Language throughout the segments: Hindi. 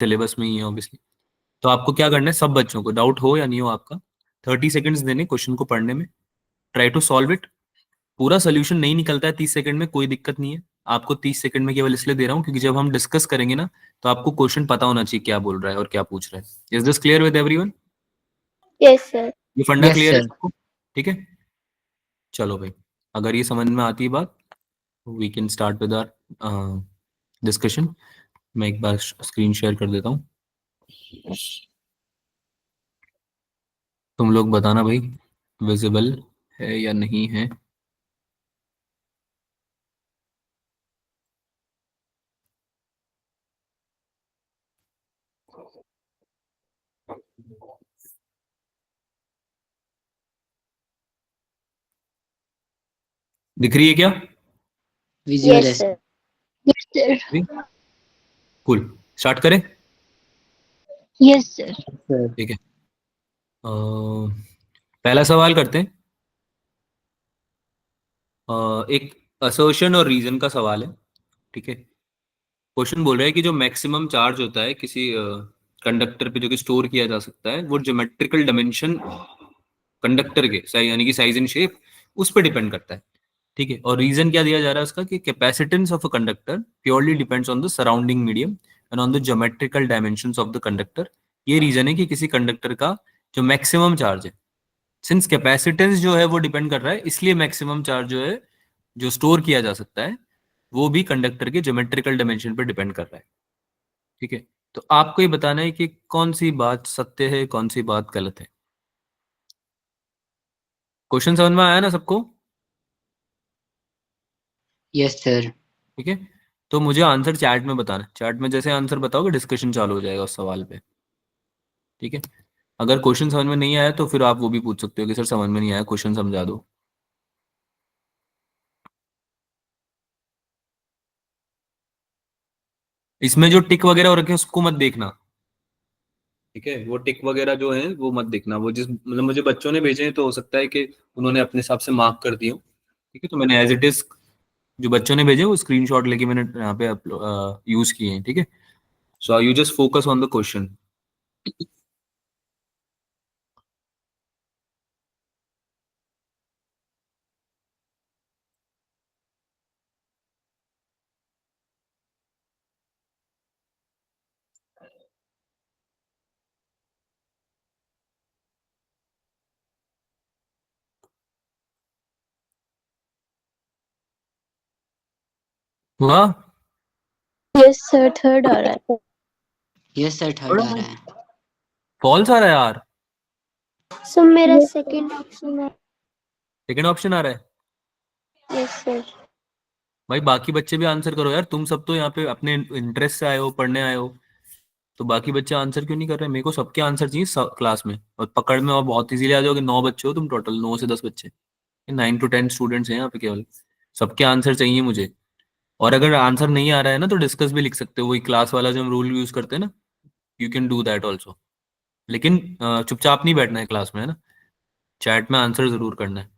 सिलेबस में ही है ऑब्वियसली। तो आपको क्या करना है, सब बच्चों को, डाउट हो या नहीं हो आपका, 30 सेकेंड्स देने क्वेश्चन को पढ़ने में, ट्राई टू सॉल्व इट। पूरा सोल्यूशन नहीं निकलता है 30 सेकंड में, कोई दिक्कत नहीं है। आपको 30 सेकंड में केवल इसलिए दे रहा हूँ क्योंकि जब हम डिस्कस करेंगे ना, तो आपको क्वेश्चन पता होना चाहिए क्या बोल रहा है और क्या पूछ रहा है। Is this clear with everyone? Yes sir. ये फंडा यस क्लियर है सर। सबको? ठीक है, चलो भाई, अगर ये समझ में आती है बात, we can start with our discussion. मैं एक बार स्क्रीन शेयर कर देता हूँ, तुम लोग बताना भाई विजिबल है या नहीं है। दिख रही है क्या? विजुअल है yes sir. Sir. Yes sir. Cool, start करें? Yes sir. सर। ठीक है, पहला सवाल करते हैं। एक असर्शन और रीजन का सवाल है। ठीक है, क्वेश्चन बोल रहा है कि जो मैक्सिमम चार्ज होता है किसी कंडक्टर पे जो कि स्टोर किया जा सकता है, वो ज्योमेट्रिकल डायमेंशन कंडक्टर के यानी कि साइज एंड शेप, उस पर डिपेंड करता है। ठीक है, और रीजन क्या दिया जा रहा है उसका कि capacitance of a conductor purely depends on the surrounding medium and on the geometrical dimensions of the conductor. ये रीजन है कि किसी कंडक्टर का जो मैक्सिमम चार्ज है, सिंस कैपेसिटेंस जो है वो डिपेंड कर रहा है, इसलिए मैक्सिमम चार्ज जो है जो स्टोर किया जा सकता है, वो भी कंडक्टर के ज्योमेट्रिकल डायमेंशन पर डिपेंड कर रहा है। ठीक है, तो आपको ये बताना है कि कौन सी बात सत्य है, कौन सी बात गलत है। क्वेश्चन समझ में आया ना सबको? Yes sir. ठीक है, तो मुझे आंसर चैट में बताना, चैट में जैसे आंसर बताओगे डिस्कशन चालू हो जाएगा उस सवाल पे। ठीक है, अगर क्वेश्चन समझ में नहीं आया तो फिर आप वो भी पूछ सकते हो कि सर समझ में नहीं आया, क्वेश्चन समझा दो। इसमें जो टिक वगैरह हो रखे हैं उसको मत देखना। ठीक है, वो टिक वगैरह जो है वो मत देखना, वो जिस मतलब मुझे बच्चों ने भेजे हैं तो हो सकता है कि उन्होंने अपने हिसाब से मार्क कर दिए हो। ठीक है, तो मैंने एज इट इज जो बच्चों ने भेजे वो स्क्रीनशॉट लेके मैंने यहाँ पे यूज किए हैं। ठीक है, so you just focus on the question. हुआ? यस सर, थर्ड आ रहा है। यस सर, थर्ड आ रहा है। फॉल्स आ रहा है यार, सर मेरा सेकंड ऑप्शन है। सेकंड ऑप्शन आ रहा है। Yes sir. भाई बाकी बच्चे भी आंसर करो यार, तुम सब तो यहाँ पे अपने इंटरेस्ट से आए हो, पढ़ने आए हो, तो बाकी बच्चे आंसर क्यों नहीं कर रहे? मेरे को सबके आंसर चाहिए क्लास में, और पकड़ में और बहुत इजीली आ जाओगे। 9 बच्चे हो तुम टोटल, 9 से 10 बच्चे, 9 to 10 स्टूडेंट्स हैं यहाँ पे केवल, सबके आंसर चाहिए मुझे। और अगर आंसर नहीं आ रहा है ना तो डिस्कस भी लिख सकते हो, वही क्लास वाला जो हम रूल यूज करते हैं ना, you can do that also. लेकिन चुपचाप नहीं बैठना है क्लास में, है ना, चैट में आंसर जरूर करना है।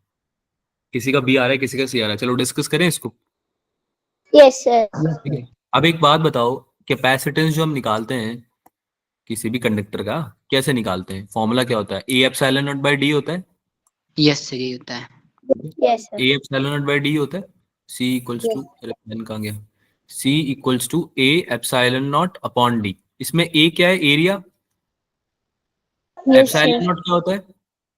किसी का बी आ रहा है, किसी का सी आ रहा है, चलो डिस्कस करें इसको। Yes sir. ठीक है, अब एक बात बताओ, कैपेसिटेंस जो हम निकालते हैं किसी भी कंडक्टर का, कैसे निकालते हैं? फॉर्मूला क्या होता है? A epsilon naught by D होता है। यस सर, ये होता है। Yes sir. A epsilon naught by D होता है। सी इक्वल्स टू, अरे पेन कहाँ गया, C equals to A epsilon naught upon D. इसमें ए क्या है? Area. Yes epsilon sir. Naught क्या होता है?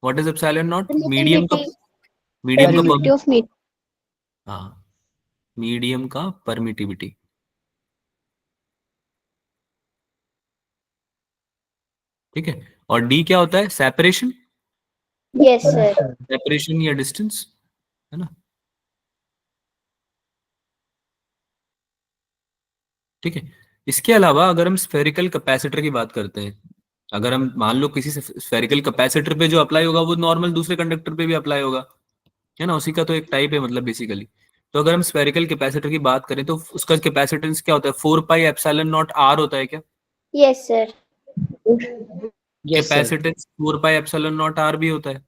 What is epsilon naught? Medium का, परमिटिविटी। मीडियम का परमिटिविटी ऑफ मीट। हाँ, मीडियम का परमिटिविटी। ठीक है, और डी क्या होता है? Separation, yes sir. सेपरेशन या डिस्टेंस, है ना। ठीक है, इसके अलावा अगर हम स्फेरिकल कैपेसिटर की बात करते हैं, अगर हम मान लो किसी स्फेरिकल कैपेसिटर पे जो अप्लाई होगा वो नॉर्मल दूसरे कंडक्टर पे भी अप्लाई होगा, है ना, उसी का तो एक टाइप है मतलब बेसिकली। तो अगर हम स्फेरिकल कैपेसिटर की बात करें तो उसका कैपेसिटेंस क्या होता है? 4 पाई एप्सिलॉन नॉट आर होता है क्या? Yes sir. Yes sir. Capacitance 4 pi epsilon naught R भी होता है।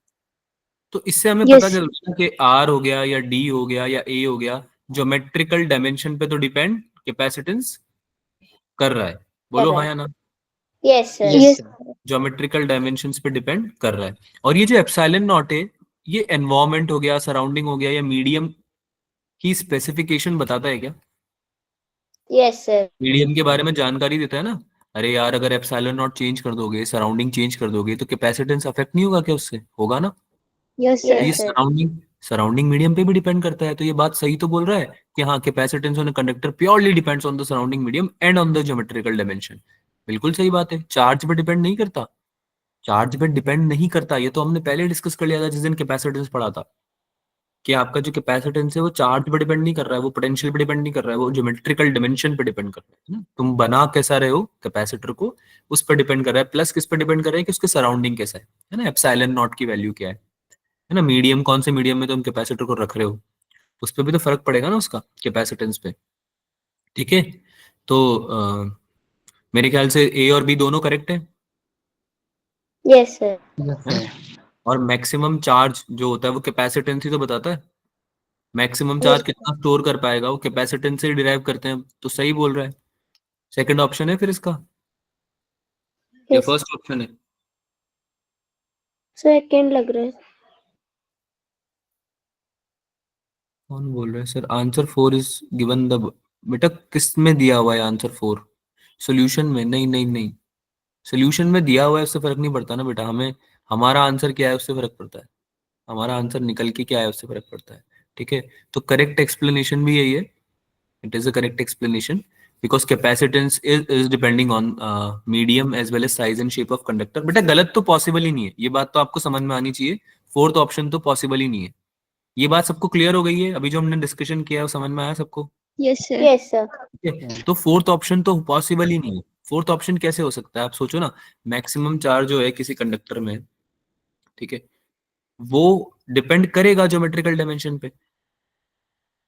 तो इससे हमें पता यस। चलता है कि आर हो गया या डी हो गया या ए हो गया, ज्योमेट्रिकल डायमेंशन पे तो डिपेंड कैपेसिटेंस कर रहा है। बोलो हाँ या ना। Yes, sir. Yes, sir. Geometrical dimensions पे डिपेंड कर रहा है। और ये जो एप्सिलॉन नॉट है, ये एनवायरनमेंट हो गया, सराउंडिंग हो गया, या मीडियम की स्पेसिफिकेशन बताता है क्या? Yes, sir. मीडियम के बारे में जानकारी देता है ना। अरे यार, अगर एप्सिलॉन नॉट चेंज कर दोगे, सराउंडिंग चेंज कर दोगे, तो कैपेसिटेंस अफेक्ट नहीं होगा क्या? उससे होगा ना। Yes, तो ये sir. सराउंडिंग मीडियम पे भी डिपेंड करता है। तो ये बात सही तो बोल रहा है कि हाँ, capacitance on conductor purely depends on the surrounding medium and on the geometrical dimension. बिल्कुल सही बात है। चार्ज पे डिपेंड नहीं करता, चार्ज पे डिपेंड नहीं करता। ये तो हमने पहले डिस्कस कर लिया था जिस दिन कैपेसिटेंस पढ़ा था, कि आपका जो कैपेसिटेंस है वो चार्ज पे डिपेंड नहीं कर रहा है, वो पोटेंशियल पे डिपेंड नहीं कर रहा है, वो ज्योमेट्रिकल डायमेंशन पे डिपेंड कर रहा है ना। तुम बना कैसा रहे हो कैपेसिटर को, उस पर डिपेंड कर रहा है। प्लस किस पे डिपेंड कर रहा है कि उसके सराउंडिंग कैसा है ना। एप्सिलॉन नॉट की वैल्यू क्या है ना। मीडियम कौन से मीडियम में तुम कैपेसिटर को रख रहे हो, उस पर भी तो फर्क पड़ेगा ना उसका कैपेसिटेंस पे। ठीक है। तो मेरे ख्याल से ए और बी दोनों करेक्ट है। Yes, sir. Yes, है ना? sir. और मैक्सिमम चार्ज जो होता है वो कैपेसिटेंस ही तो बताता है। मैक्सिमम Yes, चार्ज कितना स्टोर कर पाएगा वो कैपेसिटेंस से डिराइव करते हैं हम। तो सही बोल रहा है। सेकंड ऑप्शन है फिर इसका, या yes. फर्स्ट ऑप्शन है? Second लग रहा है। कौन बोल रहा है sir? Answer 4 is given the. बेटा किस में दिया हुआ है आंसर 4? सॉल्यूशन में? नहीं नहीं नहीं, सॉल्यूशन में दिया हुआ है उससे फर्क नहीं पड़ता ना बेटा। हमें हमारा आंसर क्या है उससे फर्क पड़ता है। हमारा आंसर निकल के क्या है उससे फर्क पड़ता है। ठीक है। तो करेक्ट एक्सप्लेनेशन भी यही है। It is a correct explanation because capacitance is depending on medium as well as size and shape of conductor. बेटा गलत तो पॉसिबल ही नहीं है, ये बात तो आपको समझ में आनी चाहिए। फोर्थ ऑप्शन तो पॉसिबल ही नहीं है। ये बात सबको क्लियर हो गई है? अभी जो हमने डिस्कशन किया है वो समझ में आया सबको? Yes, sir. Yes, sir. ठीक है। तो फोर्थ ऑप्शन तो पॉसिबल ही नहीं है। फोर्थ ऑप्शन कैसे हो सकता है? आप सोचो ना, मैक्सिमम चार्ज जो है किसी कंडक्टर में, ठीक है, वो डिपेंड करेगा ज्योमेट्रिकल डायमेंशन पे,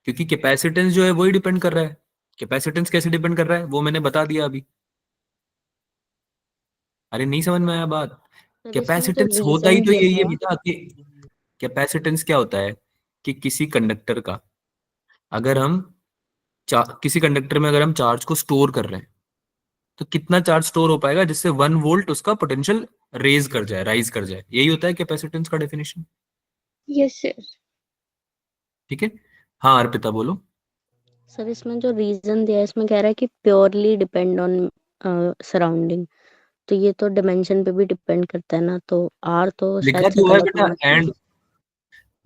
क्योंकि कैपेसिटेंस जो है वही डिपेंड कर रहा है। कैपेसिटेंस कैसे डिपेंड कर रहा है वो मैंने बता दिया अभी। अरे नहीं समझ में आया बात? सर इसमें जो कैपेसिटेंस होता ही रीजन तो दिया यही है था। बेटा कि कैपेसिटेंस क्या होता है कि किसी कंडक्टर का, अगर हम किसी कंडक्टर में अगर हम चार्ज को स्टोर कर रहे हैं, तो कितना चार्ज स्टोर हो पाएगा जिससे 1 वोल्ट उसका पोटेंशियल रेज कर जाए, राइज कर जाए। यही होता है कैपेसिटेंस का डेफिनेशन। Yes sir. ठीक है। हाँ अर्पिता बोलो। सर इसमें जो रीजन दिया है इसमें कह रहा है कि प्योरली डिपेंड ऑन सराउंडिंग, तो ये तो डिमेंशन पे भी डिपेंड करता है ना, तो आर तो शायद लिखा से तो है गलत बेटा होना चाहिए। एंड,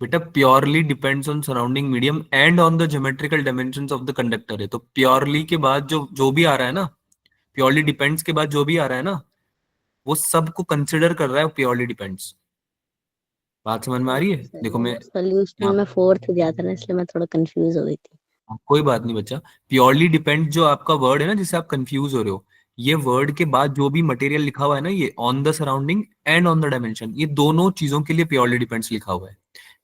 बेटा purely depends on surrounding medium and on the geometrical dimensions of the conductor है। तो प्योरली के बाद जो जो भी आ रहा है ना, प्योरली डिपेंड्स के बाद जो भी आ रहा है ना, वो सबको कंसिडर कर रहा है प्योरली डिपेंड्स। बात समझ में आ रही है? देखो मैं सोल्यूशन यहाँ में फोर्थ दिया था ना, इसलिए मैं थोड़ा कंफ्यूज हो गई थी। कोई बात नहीं बच्चा। प्योरली डिपेंड जो आपका वर्ड है ना जिससे आप कंफ्यूज हो रहे हो, ये वर्ड के बाद जो भी मटेरियल लिखा हुआ है ना, ये on the surrounding and on the dimension, ये दोनों चीजों के लिए प्योरली डिपेंड्स लिखा हुआ है।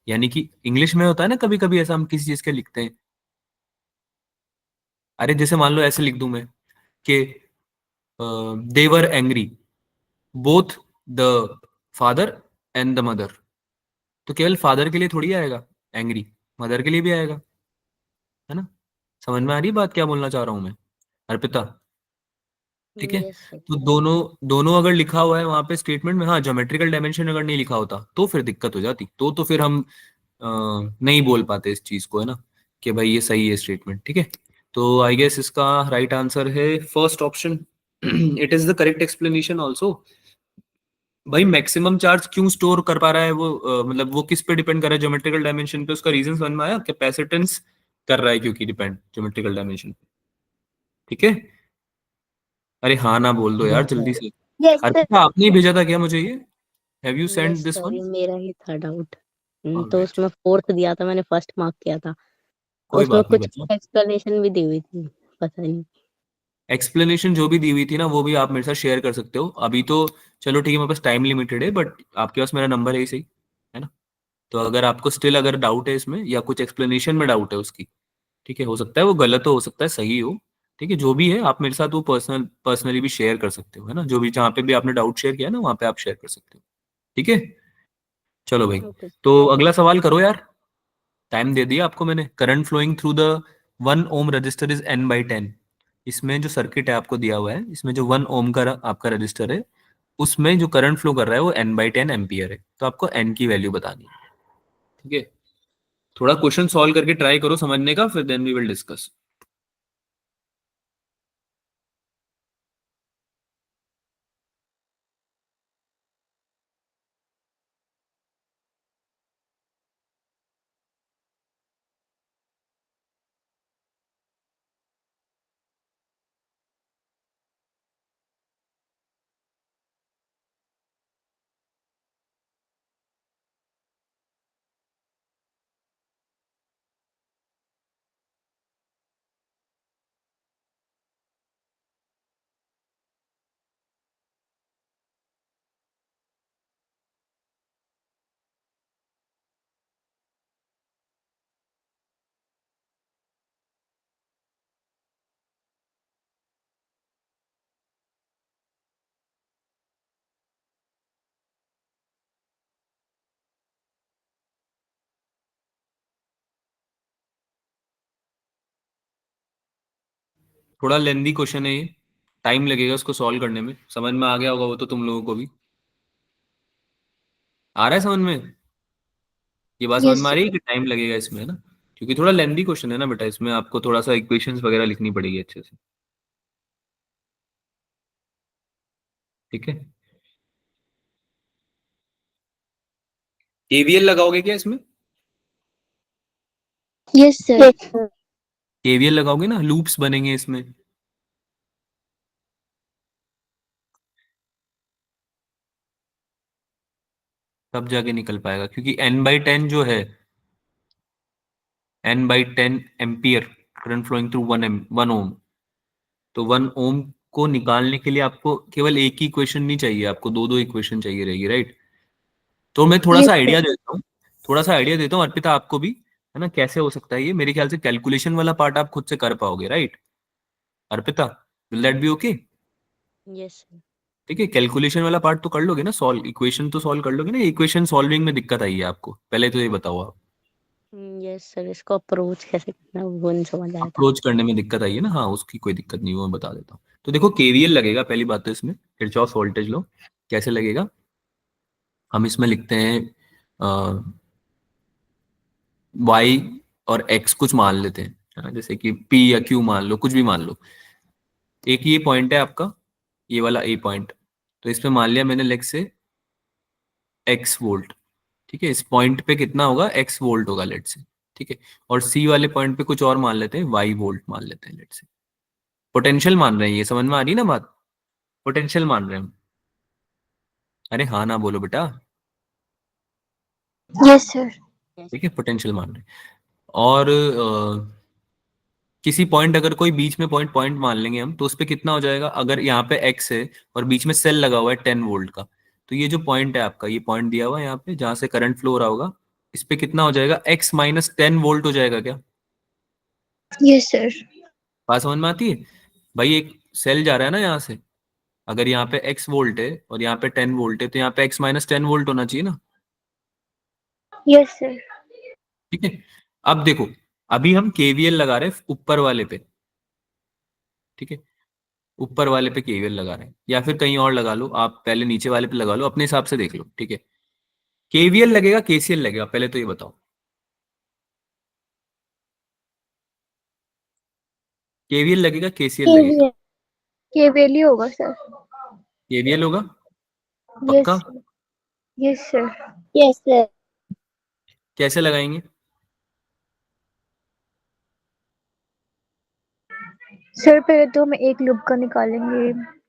यानी कि इंग्लिश में होता है ना कभी कभी ऐसा, हम किसी चीज के लिखते हैं। अरे जैसे मान लो ऐसे लिख दूं मैं कि they were angry both the father and the mother, तो केवल फादर के लिए थोड़ी आएगा एंग्री, मदर के लिए भी आएगा, है ना। समझ में आ रही है बात क्या बोलना चाह रहा हूं मैं अर्पिता? ठीक है। Yes sir. तो दोनों दोनों अगर लिखा हुआ है वहां पे स्टेटमेंट में, हाँ, ज्योमेट्रिकल डायमेंशन अगर नहीं लिखा होता तो फिर दिक्कत हो जाती। तो फिर हम नहीं बोल पाते इस चीज को, है ना, कि भाई ये सही है स्टेटमेंट। ठीक है। तो आई गेस इसका राइट आंसर है first option. It is the correct explanation also. भाई मैक्सिमम चार्ज क्यों स्टोर कर पा रहा है वो, मतलब वो किस पे डिपेंड कर रहा है? ज्योमेट्रिकल डायमेंशन पे। उसका रीजन समझ में आया? कैपेसिटेंस कर रहा है क्योंकि डिपेंड ज्योमेट्रिकल डायमेंशन पे। ठीक है। अरे हाँ ना बोल दो यार जल्दी से। Yes, sir. अर्पिता आपने ही भेजा था क्या मुझे ये? Have you yes send this sir, one? ये मेरा ही था डाउट। तो ऑलराइट, उसमें फोर्थ दिया था, मैंने फर्स्ट मार्क किया था। कोई उसमें बात नहीं कुछ बच्चा। एक्सप्लेनेशन भी दी हुई थी, पता नहीं। एक्सप्लेनेशन जो भी दी हुई थी ना वो भी आप मेरे साथ शेयर कर सकते हो अभी तो। चलो ठीक है, मेरे पास टाइम लिमिटेड है, बट आपके पास मेरा नंबर है ही सही, है ना। तो अगर आपको स्टिल अगर डाउट है इसमें या कुछ एक्सप्लेनेशन में डाउट है उसकी, ठीक है, हो सकता है वो गलत हो सकता है सही हो, ठीक है, जो भी है आप मेरे साथ वो पर्सनली भी शेयर कर सकते हो, है ना। जो भी जहाँ पे भी आपने डाउट शेयर किया ना वहाँ पे आप शेयर कर सकते हो। ठीक है। चलो भाई, ओके। तो अगला सवाल करो यार। टाइम दे दिया आपको मैंने। Current flowing through the 1 ohm resistor is N/10। इसमें जो सर्किट है आपको दिया हुआ है, इसमें जो 1 ओम का आपका रजिस्टर है, उसमें जो करंट फ्लो कर रहा है वो n/10 एम्पियर है। तो आपको n की वैल्यू बतानी है। ठीक है, थोड़ा क्वेश्चन सॉल्व करके ट्राई करो समझने का, फिर देन वी विल डिस्कस। थोड़ा लेंदी क्वेश्चन है ये, टाइम लगेगा उसको सॉल्व करने में। समझ में आ गया होगा वो तो तुम लोगों को भी। आ रहा है समझ में? ये बात समझ Yes, में आ sir. रही है कि टाइम लगेगा इसमें, है ना? क्योंकि थोड़ा लेंदी क्वेश्चन है ना बेटा, इसमें आपको थोड़ा सा इक्वेशंस वगैरह लिखनी पड़ेगी अच्छे से। ठीक है, केवीएल लगाओगे क्या इसमें? Yes, sir. केवीएल लगाओगे ना, लूप्स बनेंगे इसमें। तब जाके निकल पाएगा, क्योंकि n/10 जो है, n/10 ampere current flowing through 1 ohm. तो 1 ओम को निकालने के लिए आपको केवल एक ही इक्वेशन नहीं चाहिए, आपको दो दो इक्वेशन चाहिए रहेगी, राइट? तो मैं थोड़ा सा Yes, sir. आइडिया देता हूँ, थोड़ा सा आइडिया देता हूँ अर्पिता आपको भी, है ना, कैसे हो सकता है ये। मेरे ख्याल से कैलकुलेशन वाला पार्ट आप खुद से कर पाओगे, right Arpita? Will that be okay? Yes sir. ठीक है, कैलकुलेशन वाला पार्ट तो कर लोगे ना, सॉल्व इक्वेशन तो सॉल्व कर लोगे ना? इक्वेशन सॉल्विंग में दिक्कत आई है आपको, पहले तो ये बताओ आप। यस सर, इसको अप्रोच कैसे करना है वो नहीं समझ आया था। अप्रोच करने में दिक्कत आई है ना? हाँ, उसकी कोई दिक्कत नहीं, वो मैं बता देता हूँ। तो देखो, केवीएल लगेगा पहली बात तो इसमें, किरचॉफ वोल्टेज लो। कैसे लगेगा? हम इसमें लिखते हैं वाई और एक्स कुछ मान लेते हैं, है ना? जैसे कि पी या क्यू मान लो, कुछ भी मान लो। एक ये पॉइंट है आपका, ये वाला ए पॉइंट। तो इस पे मान लिया मैंने लेग से एक्स वोल्ट। ठीक है, इस पॉइंट पे कितना होगा? एक्स वोल्ट होगा लेट से। ठीक है, और सी वाले पॉइंट पे कुछ और मान लेते हैं, वाई वोल्ट मान लेते हैं लेट से। पोटेंशियल मान रहे हैं, ये समझ में आ रही है ना बात? पोटेंशियल मान रहे हैं हम। अरे हाँ ना बोलो बेटा। Yes, sir. ठीक है, पोटेंशियल मान रहे हैं। और किसी पॉइंट, अगर कोई बीच में पॉइंट पॉइंट मान लेंगे हम, तो उस पे कितना हो जाएगा? अगर यहाँ पे एक्स है और बीच में सेल लगा हुआ है 10 वोल्ट का, तो ये जो पॉइंट है आपका, ये पॉइंट दिया हुआ है यहाँ पे जहां से करंट फ्लो हो रहा होगा, इस पे कितना हो जाएगा? x - 10 वोल्ट हो जाएगा क्या? Yes, sir. बात समझ में आती है? भाई एक सेल जा रहा है ना यहाँ से, अगर यहाँ पे x वोल्ट है और यहाँ पे 10 वोल्ट है, तो यहाँ पे x - 10 वोल्ट होना चाहिए ना? Yes, sir. ठीक है, अब देखो, अभी हम केवीएल लगा रहे हैं ऊपर वाले पे। ठीक है, ऊपर वाले पे केवीएल लगा रहे हैं, या फिर कहीं और लगा लो, आप पहले नीचे वाले पे लगा लो, अपने हिसाब से देख लो। ठीक है, केवीएल लगेगा केसीएल लगेगा, पहले तो ये बताओ। केवीएल लगेगा केसीएल लगेगा? KVL. KVL ही होगा sir. केवीएल होगा Yes, पक्का? sir. Yes, sir. Yes, sir. कैसे लगाएंगे? सर पहले तो हम एक लूप का निकालेंगे,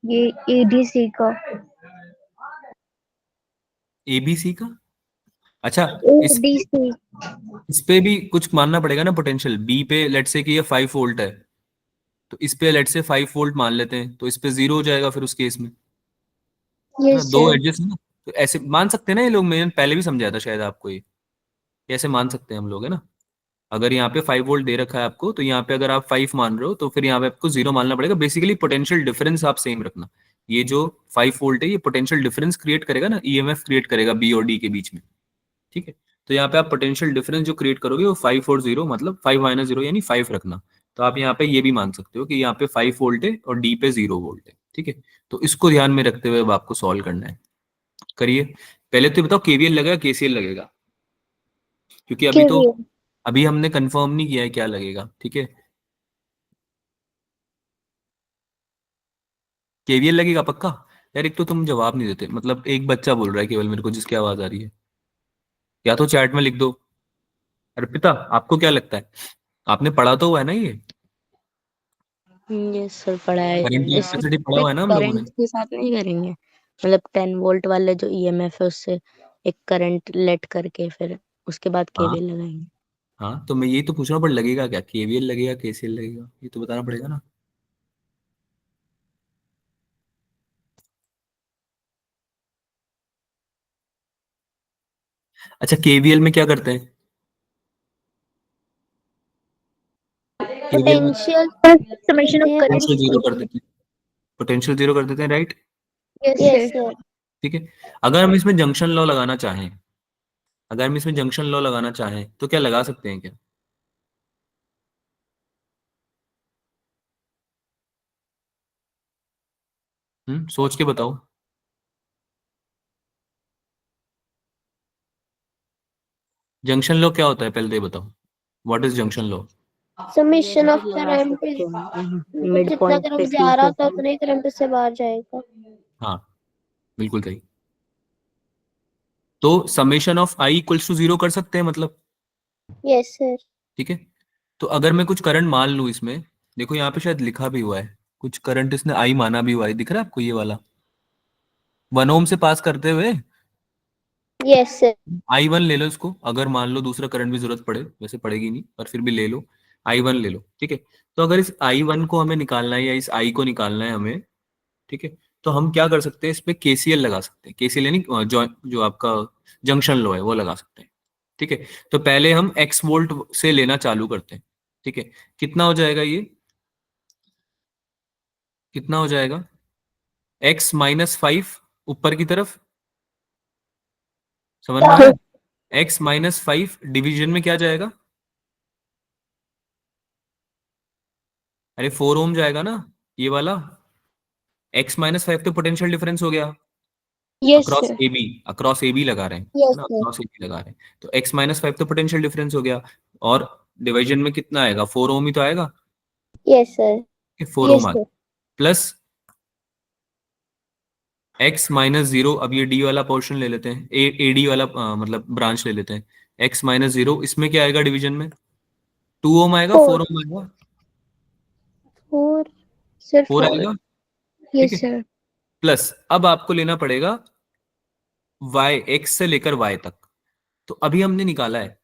ये ADC का। एबीसी का? अच्छा, इस ADC. इस पे भी कुछ मानना पड़ेगा ना पोटेंशियल। बी पे लेट से कि ये 5 वोल्ट है, तो इस पे लेट से 5 वोल्ट मान लेते हैं, तो इस पे 0 हो जाएगा फिर उस केस में, है ना? Yes, दो sir. एडजस्ट है ना, तो ऐसे मान सकते हैं ना ये लोग। मैंने पहले भी समझाया था शायद आपको ये, कैसे मान सकते हैं हम लोग, है ना? अगर यहाँ पे 5 वोल्ट दे रखा है आपको, तो यहाँ पे अगर आप 5 मान रहे हो, तो फिर यहाँ पे आपको 0 मानना पड़ेगा। बेसिकली पोटेंशियल डिफरेंस आप सेम रखना। ये जो 5 वोल्ट है, ये पोटेंशियल डिफरेंस क्रिएट करेगा ना, ईएमएफ क्रिएट करेगा बी और डी के बीच में। ठीक है, तो यहाँ पे आप पोटेंशियल डिफरेंस जो क्रिएट करोगे वो 5 और 0, मतलब 5 - 0 यानी 5 रखना। तो आप यहाँ पे ये भी मान सकते हो कि यहाँ पे 5 वोल्ट है और डी पे 0 वोल्ट है, ठीक है। तो इसको ध्यान में रखते हुए अब आपको सॉल्व करना है। करिए। पहले तो बताओ केवीएल लगेगा केसीएल लगेगा, क्योंकि KVL। अभी हमने कंफर्म नहीं किया है क्या लगेगा, ठीक है। केवीएल लगेगा पक्का? यार एक तो तुम जवाब नहीं देते, मतलब एक बच्चा बोल रहा है केवल मेरे को जिसकी आवाज आ रही है, या तो चैट में लिख दो। अर्पिता आपको क्या लगता है? आपने पढ़ा तो हुआ है ना ये? यस सर, पढ़ा है। करंट इलेक्ट्रिसिटी पढ़ा हुआ है ना हम लोगों ने? करंट के साथ नहीं करेंगे, मतलब 10 वोल्ट वाले जो ईएमएफ है उससे एक करंट लेट करके फिर उसके बाद हाँ केवीएल लगाएंगे। हाँ, तो मैं यही तो पूछ रहा हूँ, पर लगेगा क्या? केवीएल लगेगा केसीएल लगेगा, ये तो बताना पड़ेगा ना। अच्छा केवीएल में क्या करते हैं? केवीएल में potential summation of current potential zero कर देते हैं, पोटेंशियल जीरो कर देते हैं, right? Yes yes sir. Sir. ठीक है। अगर हम इसमें जंक्शन लॉ लगाना चाहें, अगर हम इसमें जंक्शन लॉ लगाना चाहें तो क्या लगा सकते हैं क्या? सोच के बताओ। जंक्शन लॉ क्या होता है पहले तो ये बताओ, what is junction law? Summation of लगा करंट, सकते हैं मतलब मिड जितना पॉइंट पे करंट सी जा रहा से। था उतना ही करंट उससे बाहर जाएगा। हाँ बिल्कुल सही। तो summation of I equals to 0 कर सकते हैं मतलब, यस सर। ठीक है। तो अगर मैं कुछ करंट मान लूं इसमें, देखो यहाँ पे शायद लिखा भी हुआ है, कुछ करंट इसने आई माना भी हुआ है, दिख रहा है आपको ये वाला 1 ओम से पास करते हुए? Yes sir. I1 ले लो इसको, अगर मान लो दूसरा करंट भी जरूरत पड़े, वैसे पड़ेगी नहीं पर फिर भी ले लो, I1 ले लो, ठीक है। तो अगर इस I1 को हमें निकालना है या इस I को निकालना है हमें, ठीक है, तो हम क्या कर सकते हैं, इस पे केसीएल लगा सकते हैं। केसीएल यानी जो आपका जंक्शन लॉ है वो लगा सकते हैं, ठीक है। तो पहले हम एक्स वोल्ट से लेना चालू करते हैं, ठीक है। कितना हो जाएगा ये, कितना हो जाएगा? x-5 ऊपर की तरफ, समझ में आया? x-5 डिवीजन में क्या जाएगा? अरे 4 ओम जाएगा ना ये वाला। x-5 तो पोटेंशियल डिफरेंस हो गया yes across sir. A B, across A B लगा रहे हैं है यस ना, सर। अक्रॉस ए बी लगा रहे हैं। तो x-5 तो पोटेंशियल डिफरेंस हो गया, और डिवीजन में कितना आएगा? 4 ओम ही तो आएगा, यस सर। 4 यस ओम आ सर। गया, प्लस x-0। अब ये d वाला पोर्शन ले लेते हैं, ए डी वाला मतलब ब्रांच ले लेते हैं। x-0 इसमें क्या आएगा डिवीजन में? 2 ओम आएगा, 4 4। ओम आएगा? 4 सर। 4 4। आएगा, ठीक यस है। सर। प्लस अब आपको लेना पड़ेगा y, x से लेकर y तक। तो अभी हमने निकाला है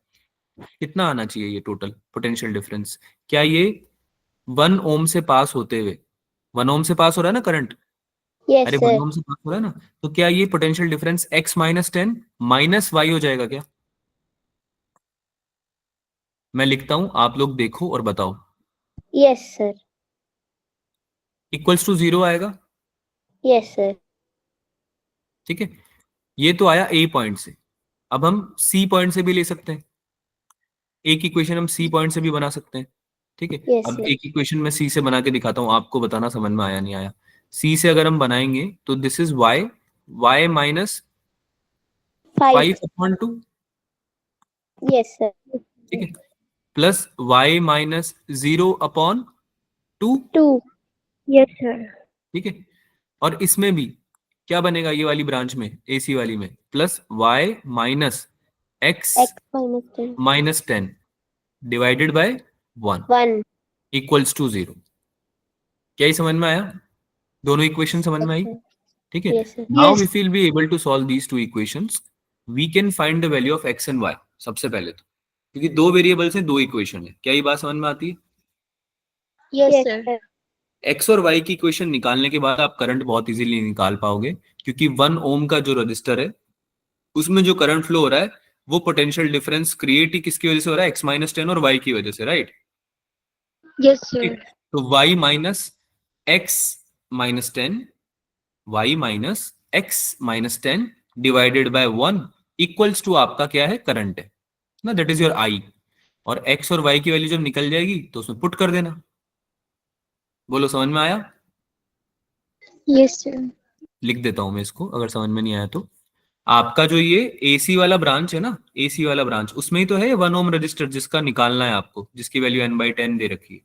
कितना आना चाहिए ये टोटल पोटेंशियल डिफरेंस। क्या ये 1 ओम से पास होते हुए, 1 ओम से पास हो रहा है ना करंट? यस अरे 1 सर। ओम से पास हो रहा है ना, तो क्या ये potential difference x-10 minus y हो जाएगा क्या? मैं लिखता हूं, आप लोग देखो और बताओ। Yes sir. इक्वल्स टू 0 आएगा, यस सर। ठीक है। ये तो आया ए पॉइंट से, अब हम सी पॉइंट से भी ले सकते हैं। एक इक्वेशन हम सी पॉइंट से भी बना सकते हैं, ठीक है। यस अब सर। एक इक्वेशन में सी से बना के दिखाता हूं, आपको बताना समझ में आया नहीं आया। सी से अगर हम बनाएंगे तो this is Y, Y minus 5। 5/2, yes sir. ठीक है, plus Y minus 0/2, 2। Yes sir. ठीक है। और इसमें भी क्या बनेगा, ये वाली ब्रांच में एसी वाली में, plus Y minus X x-10। Minus 10 divided by 1 1। Equals to 0। क्या ही समझ में आया? दोनों इक्वेशन समझ में यस आई, सर। ठीक है। Yes sir. Now if will be able to solve these two equations, we can find the value of X and Y. सबसे पहले तो, क्योंकि दो वेरिएबल्स हैं दो इक्वेशन है, क्या ये बात समझ में आती है? Yes yes sir. Sir. X और वाई की इक्वेशन निकालने के बाद आप करंट बहुत इजीली निकाल पाओगे, क्योंकि 1 ओम का जो रजिस्टर है उसमें जो करंट फ्लो हो रहा है वो पोटेंशियल डिफरेंस क्रिएट ही किसकी वजह से हो रहा है? x-10 और y की वजह से, राइट? Yes sir. तो y minus x-10, y minus x-10 divided by 1 equals to आपका क्या है? करंट है ना, दैट इज योर I। और x और y की वैल्यू जब निकल जाएगी तो उसमें पुट कर देना, बोलो, समझ में आया? Yes sir. लिख देता हूं मैं इसको, अगर समझ में नहीं आया तो। आपका जो ये एसी वाला ब्रांच है ना, एसी वाला ब्रांच, उसमें ही तो है 1 ओम रजिस्टर जिसका निकालना है आपको, जिसकी वैल्यू n/10 दे रखी है।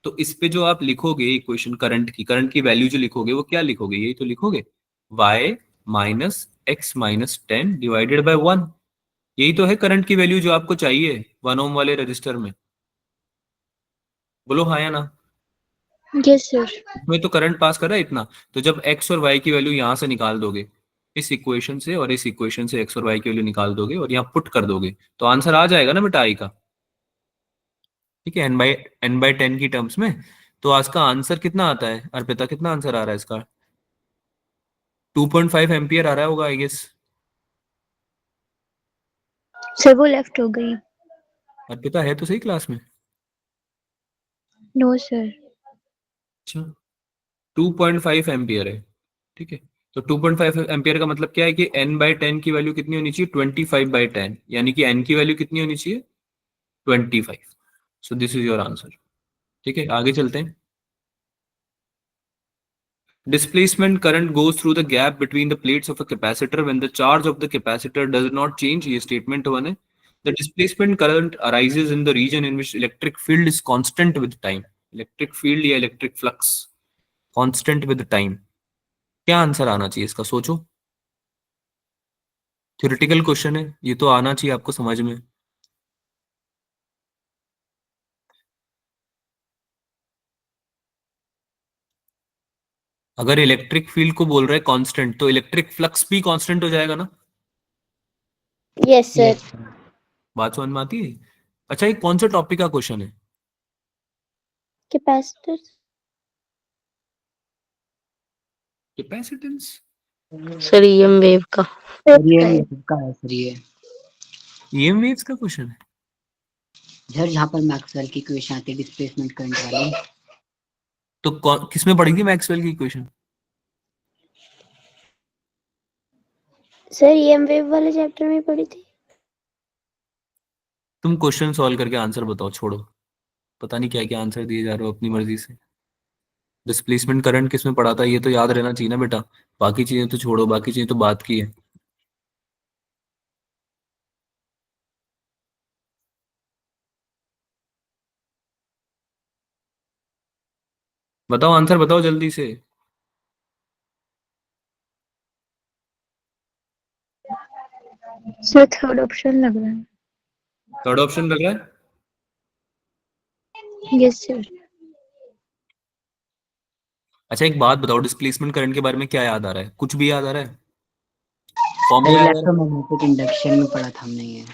तो इस पे जो आप लिखोगे इक्वेशन करंट की वैल्यू जो लिखोगे वो क्या लिखोगे? यही तो लिखोगे, y minus x minus 10 divided by 1। यही तो है करंट की वैल्यू जो आपको चाहिए 1 ओम वाले रजिस्टर में। बोलो हाँ या ना? Yes sir. इसमें तो करंट पास कर रहा है इतना। तो जब x और y की वैल्यू यहां से निकाल दोगे, इस इक्वेशन से और इस इक्वेशन से x और y की वैल्यू निकाल दोगे और यहाँ पुट कर दोगे, तो आंसर आ जाएगा ना बेटा आई का। ठीक है, n/10 की टर्म्स में। तो आज का आंसर कितना आता है अर्पिता? कितना आंसर आ रहा है इसका? 2.5 एम्पियर आ रहा होगा आई गेस। सर वो लेफ्ट हो गई। अर्पिता है तो सही क्लास में? No sir. अच्छा, 2.5 एम्पियर है। ठीक है, तो 2.5 एम्पियर का मतलब क्या है कि n/10 की वैल्यू कितनी होनी चाहिए? 25/10, यानी कि n की वैल्यू कितनी होनी चाहिए? 25। So this is your answer. ठीक है, आगे चलते हैं। Displacement current goes through the gap between the plates of a capacitor when the charge of the capacitor does not change. ये statement 1 है। The displacement current arises in the region in which electric field is constant with time. Electric field या electric flux constant with time। क्या आंसर आना चाहिए इसका? सोचो, थ्योरेटिकल क्वेश्चन है ये, तो आना चाहिए आपको समझ में। अगर इलेक्ट्रिक फील्ड को बोल रहे हैं कांस्टेंट, तो इलेक्ट्रिक फ्लक्स भी कांस्टेंट हो जाएगा ना? Yes, sir. Yes sir. बात समझ में आती है? अच्छा, ये कौन सा टॉपिक का क्वेश्चन है? Capacitors. Capacitance? Sir EM wave का। ये का है सर ये। ईएम वेव्स का क्वेश्चन है? सर जहाँ पर मैक्सवेल की इक्वेशन आती है डिस्प्लेसमेंट करंट वाली। तो किसमें पढ़ी थी मैक्सवेल की इक्वेशन? सर EM वेव वाले चैप्टर में पढ़ी थी। तुम क्वेश्चन सॉल्व करके आंसर बताओ, छोड़ो। पता नहीं क्या क्या आंसर दिए जा रहे हो अपनी मर्जी से। डिस्प्लेसमेंट करंट किसमें पढ़ा था ये तो याद रहना चाहिए ना बेटा। बाकी चीजें तो छोड़ो, बाकी चीजें तो बात की है। बताओ आंसर, बताओ जल्दी से। सर थर्ड ऑप्शन लग रहा है। थर्ड ऑप्शन लग रहा है? Yes sir. अच्छा एक बात बताओ, डिस्प्लेसमेंट करंट के बारे में क्या याद आ रहा है? कुछ भी याद आ रहा है? फॉर्मूला याद आ रहा है? इलेक्ट्रोमैग्नेटिक इंडक्शन में पढ़ा था हमने ये।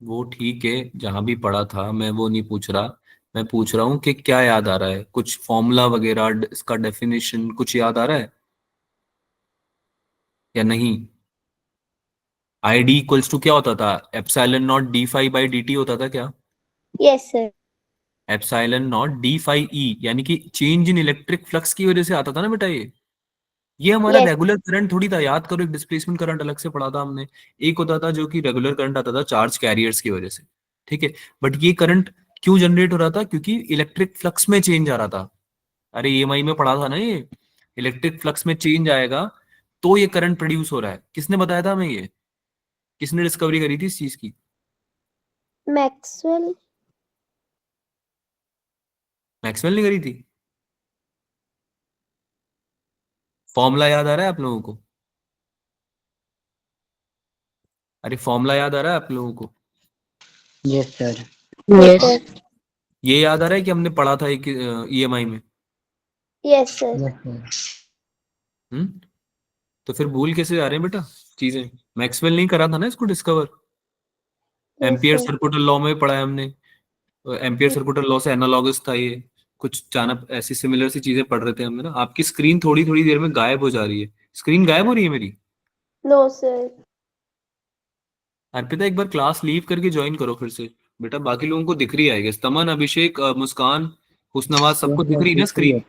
वो ठीक है, जहां भी पढ़ा था मैं वो नहीं पूछ रहा। मैं पूछ रहा हूँ कि क्या याद आ रहा है? कुछ फॉर्मूला वगैरह, इसका डेफिनेशन कुछ याद आ रहा है या नहीं? आई डी इक्वल्स टू क्या होता था? Epsilon naught D phi by D T होता था क्या? Yes, sir. Epsilon naught D phi E, यानी कि चेंज इन इलेक्ट्रिक फ्लक्स की वजह से आता था ना बेटा ये हमारा Yes. रेगुलर करंट थोड़ी था। याद करो, एक डिस्प्लेसमेंट करंट अलग से पढ़ा था हमने। एक होता था जो कि रेगुलर करंट आता था चार्ज कैरियर्स की वजह से। ठीक है, बट ये करंट क्यों जनरेट हो रहा था? क्योंकि इलेक्ट्रिक फ्लक्स में चेंज आ रहा था। अरे ईएमआई में पढ़ा था ना ये, इलेक्ट्रिक फ्लक्स में चेंज आएगा तो ये करंट प्रोड्यूस हो रहा है। किसने बताया था हमें ये? किसने डिस्कवरी करी थी इस चीज की? Maxwell. मैक्सवेल ने करी थी। फॉर्मूला याद आ रहा है आप लोगों को? अरे फॉर्मूला याद आ रहा है आप लोगों को? Yes sir. Yes, yes. sir. ये याद आ रहा है कि हमने पढ़ा था एक ईएमआई में? Yes, sir. Yes sir. हम्म, तो फिर भूल कैसे जा रहे हैं बेटा चीजें? मैक्सवेल नहीं करा था ना इसको discover? Yes, ampere sir. Circular law में पढ़ा है हमने। एम्पियर सर्कुलर लॉ से एनालॉगस था ये। कुछ चाणक ऐसी सिमिलर सी चीजें पढ़ रहे थे हमने ना। आपकी स्क्रीन थोड़ी थोड़ी देर में गायब हो जा रही है। स्क्रीन गायब हो रही है मेरी? No, sir. अर्पिता एक बार क्लास लीव करके ज्वाइन करो फिर से बेटा। बाकी लोगों को दिख रही है आई तमन, अभिषेक, मुस्कान, हुस्नवाज, सबको दिख रही है ना स्क्रीन?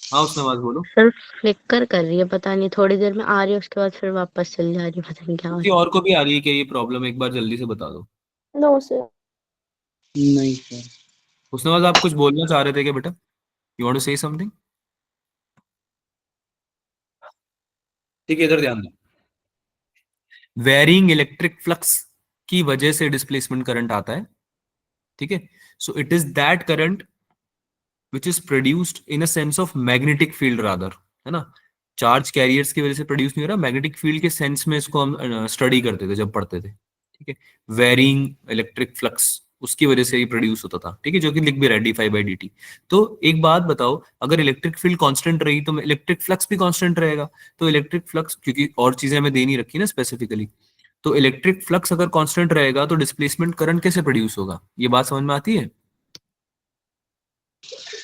हाँ हुस्नवाज बोलो। सर फ्लिकर कर रही है, पता नहीं थोड़ी देर में आ रही है उसके बाद फिर वापस चल जा रही है, पता नहीं क्या हो किसी रहा और को भी आ रही है क्या ये प्रॉब्लम? एक बार जल्दी से बता दो। No, sir. नहीं सर। हुस्नवाज आप कुछ बोलना चाह रहे थे क्या बेटा? You want to say something? ठीक है, इधर ध्यान दो। वेरिंग इलेक्ट्रिक फ्लक्स की वजह से डिस्प्लेसमेंट करंट आता है, ठीक है। So it is that current which is produced in a sense of magnetic field rather, है ना। चार्ज कैरियर्स की वजह से प्रोड्यूस नहीं हो रहा, मैग्नेटिक फील्ड के सेंस में इसको हम स्टडी करते थे जब पढ़ते थे, ठीक है। वेरिंग इलेक्ट्रिक फ्लक्स उसकी वजह से ही प्रोड्यूस होता था, ठीक है, जो कि लिख भी रहा है d/dt। तो एक बात बताओ, अगर इलेक्ट्रिक फील्ड कांस्टेंट रही तो इलेक्ट्रिक फ्लक्स भी कांस्टेंट रहेगा। तो इलेक्ट्रिक फ्लक्स, क्योंकि और चीजें हमें दे नहीं रखी ना स्पेसिफिकली, तो इलेक्ट्रिक फ्लक्स अगर कांस्टेंट रहेगा तो डिस्प्लेसमेंट करंट कैसे प्रोड्यूस होगा? ये बात समझ में आती है?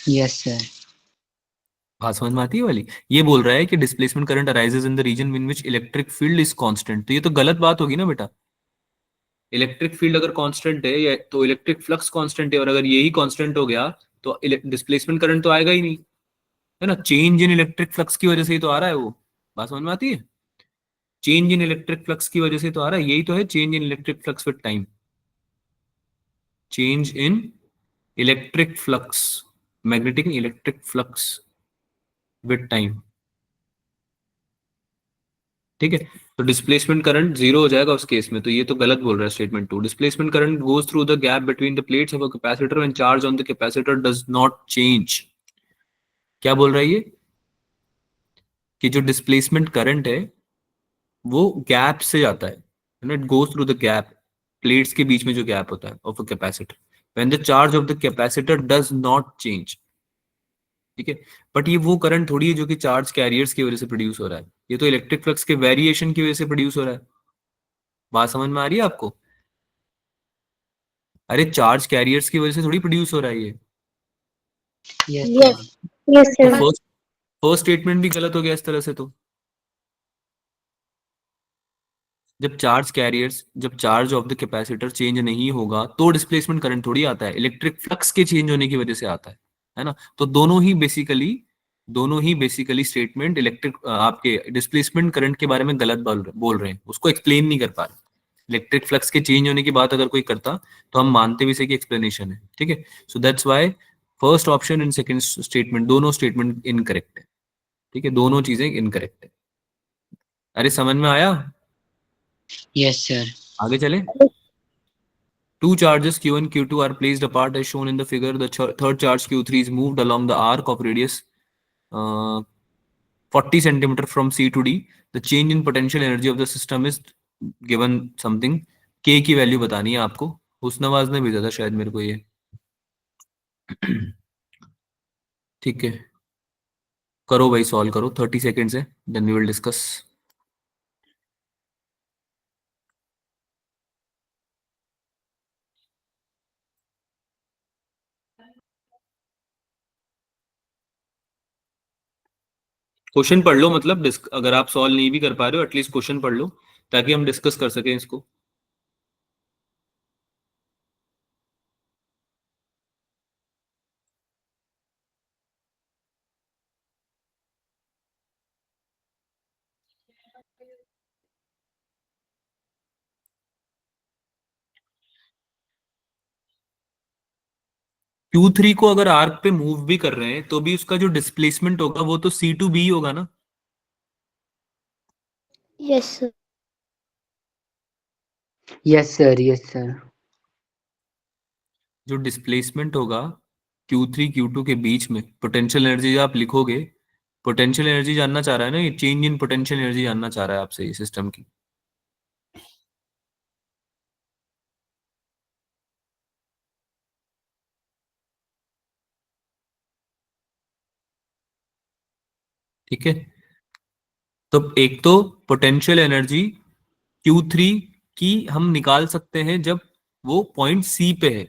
Yes, sir. बात समझ में आती है वाली? ये बोल रहा है कि displacement current arises in the region in which electric field is constant. तो ये तो गलत बात होगी ना बेटा। इलेक्ट्रिक फील्ड अगर कांस्टेंट है या तो इलेक्ट्रिक फ्लक्स कांस्टेंट है, और अगर यही कांस्टेंट हो गया तो डिस्प्लेसमेंट करंट तो आएगा ही नहीं, है ना। चेंज इन इलेक्ट्रिक फ्लक्स की वजह से ही तो आ रहा है वो। बात समझ में आती है? चेंज इन इलेक्ट्रिक फ्लक्स की वजह से तो आ रहा है, यही तो है change in electric flux with time. Change in electric flux, magnetic electric flux with time, ठीक है। तो डिस्प्लेसमेंट करंट जीरो हो जाएगा उस केस में, तो ये तो गलत बोल रहा है statement 2। Displacement current goes through the gap between the plates of a capacitor when charge on the capacitor does not change. क्या बोल रहा है ये? कि जो डिस्प्लेसमेंट करंट है वो गैप से जाता है, it goes through the gap, plates के बीच में जो गैप होता है of a capacitor, when the charge of the capacitor does not change, ठीक है। बट ये वो करंट थोड़ी है जो कि चार्ज कैरियर्स की वजह से प्रोड्यूस हो रहा है, ये तो इलेक्ट्रिक फ्लक्स के वेरिएशन की वजह से प्रोड्यूस हो रहा है। बात समझ में आ रही है आपको? अरे चार्ज कैरियर्स की वजह से थोड़ी प्रोड्यूस हो रहा है ये। Yes, Yes. sir. Yes, तो sir. फर्स्ट स्टेटमेंट भी गलत हो गया इस तरह से। तो जब charge of the capacitor change नहीं होगा तो डिस्प्लेसमेंट करंट थोड़ी आता है, इलेक्ट्रिक फ्लक्स के चेंज होने की वजह से आता है ना। तो दोनों ही बेसिकली स्टेटमेंट इलेक्ट्रिक आपके डिस्प्लेसमेंट करंट के बारे में गलत बोल रहे हैं, उसको एक्सप्लेन नहीं कर पा रहे। इलेक्ट्रिक फ्लक्स के चेंज होने की बात अगर कोई करता तो हम मानते भी से कि एक्सप्लेनेशन है, ठीक है। So that's why first option and second statement, दोनों स्टेटमेंट इनकरेक्ट है, ठीक है, दोनों चीजें इनकरेक्ट है। अरे समझ में आया? Yes, sir. आगे चले। Two charges Q1 Q2 are placed apart as shown in the figure. The third charge Q3 is moved along the arc of radius 40 centimeter from C to D. The change in potential energy of the system is given something. K की वैल्यू बतानी है आपको। हुस्नवाज ने भेजा था शायद मेरे को ये। ठीक है, करो भाई, सॉल्व करो, 30 सेकेंड्स है, then we will discuss. Question पढ़ लो, मतलब अगर आप सॉल्व नहीं भी कर पा रहे हो एटलीस्ट क्वेश्चन पढ़ लो ताकि हम डिस्कस कर सकें इसको। Q3 को अगर आर्क पे मूव भी कर रहे हैं तो भी उसका जो डिस्प्लेसमेंट होगा वो तो C2B होगा ना। Yes, sir. Yes, sir. Yes, sir. जो डिस्प्लेसमेंट होगा Q3 Q2 के बीच में, पोटेंशियल एनर्जी आप लिखोगे, पोटेंशियल एनर्जी जानना चाह रहा है ना ये, चेंज इन पोटेंशियल एनर्जी जानना चाह रहा है आपसे ये सिस्टम की। ठीक है, तो एक तो पोटेंशियल एनर्जी Q3 की हम निकाल सकते हैं जब वो पॉइंट C पे है,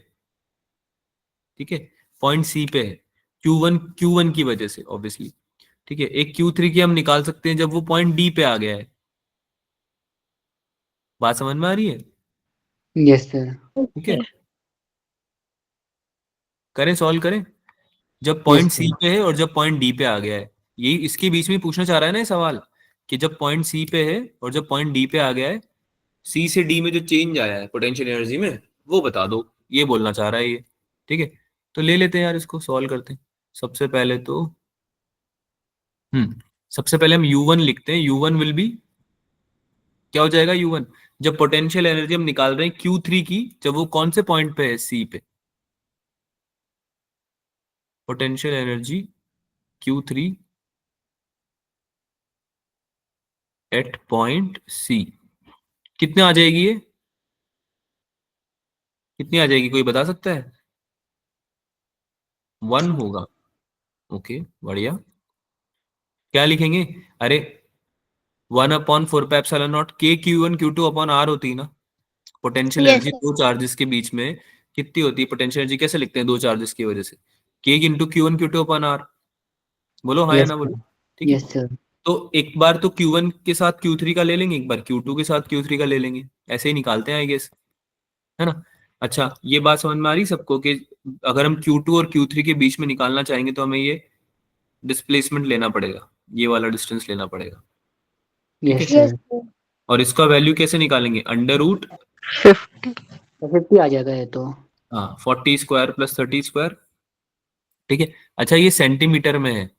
ठीक है, पॉइंट C पे है Q1 की वजह से ऑब्वियसली, ठीक है। एक Q3 की हम निकाल सकते हैं जब वो पॉइंट D पे आ गया है। बात समझ में आ रही है? Yes, sir. ठीक है, Okay. करें, सॉल्व करें। जब Yes, पॉइंट sir. सी पे है और जब पॉइंट डी पे आ गया है, यही इसके बीच में पूछना चाह रहा है ना ये सवाल, कि जब पॉइंट सी पे है और जब पॉइंट डी पे आ गया है, सी से डी में जो चेंज आया है पोटेंशियल एनर्जी में वो बता दो, ये बोलना चाह रहा है ये, ठीक है। तो ले लेते हैं यार, इसको सॉल्व करते हैं। सबसे पहले तो सबसे पहले हम U1 लिखते हैं। U1 विल बी, क्या हो जाएगा U1, जब पोटेंशियल एनर्जी हम निकाल रहे हैं Q3 की, जब वो कौन से पॉइंट पे है, C पे, potential energy Q3 at point C, कितने आ जाएगी ये, कितनी आ जाएगी, कोई बता सकता है? 1 होगा। ओके, बढ़िया। क्या लिखेंगे? अरे 1/4 K Q1 Q2 upon R होती है ना। Potential Yes, energy sir. दो चार्जेस के बीच में कितनी होती है? पोटेंशियल एनर्जी कैसे लिखते हैं दो चार्जेस की वजह से? K into Q1 Q2 upon R। बोलो हाँ या यस ना सर। बोलो। ठीक है, यस सर। तो एक बार तो Q1 के साथ Q3 का ले लेंगे, एक बार Q2 के साथ Q3 का ले लेंगे, ऐसे ही निकालते हैं आई गेस, है ना। अच्छा, ये बात समझ में आ रही सबको कि अगर हम Q2 और Q3 के बीच में निकालना चाहेंगे तो हमें ये डिस्प्लेसमेंट लेना पड़ेगा, ये वाला डिस्टेंस लेना पड़ेगा। ठीक है, यस Yes, सर। sir. और इसका वैल्यू कैसे निकालेंगे? Under root, 50। तो 50 आ जाएगा ये तो। हाँ, 40 स्क्वायर प्लस 30 स्क्वायर। ठीक है, अच्छा ये सेंटीमीटर में है,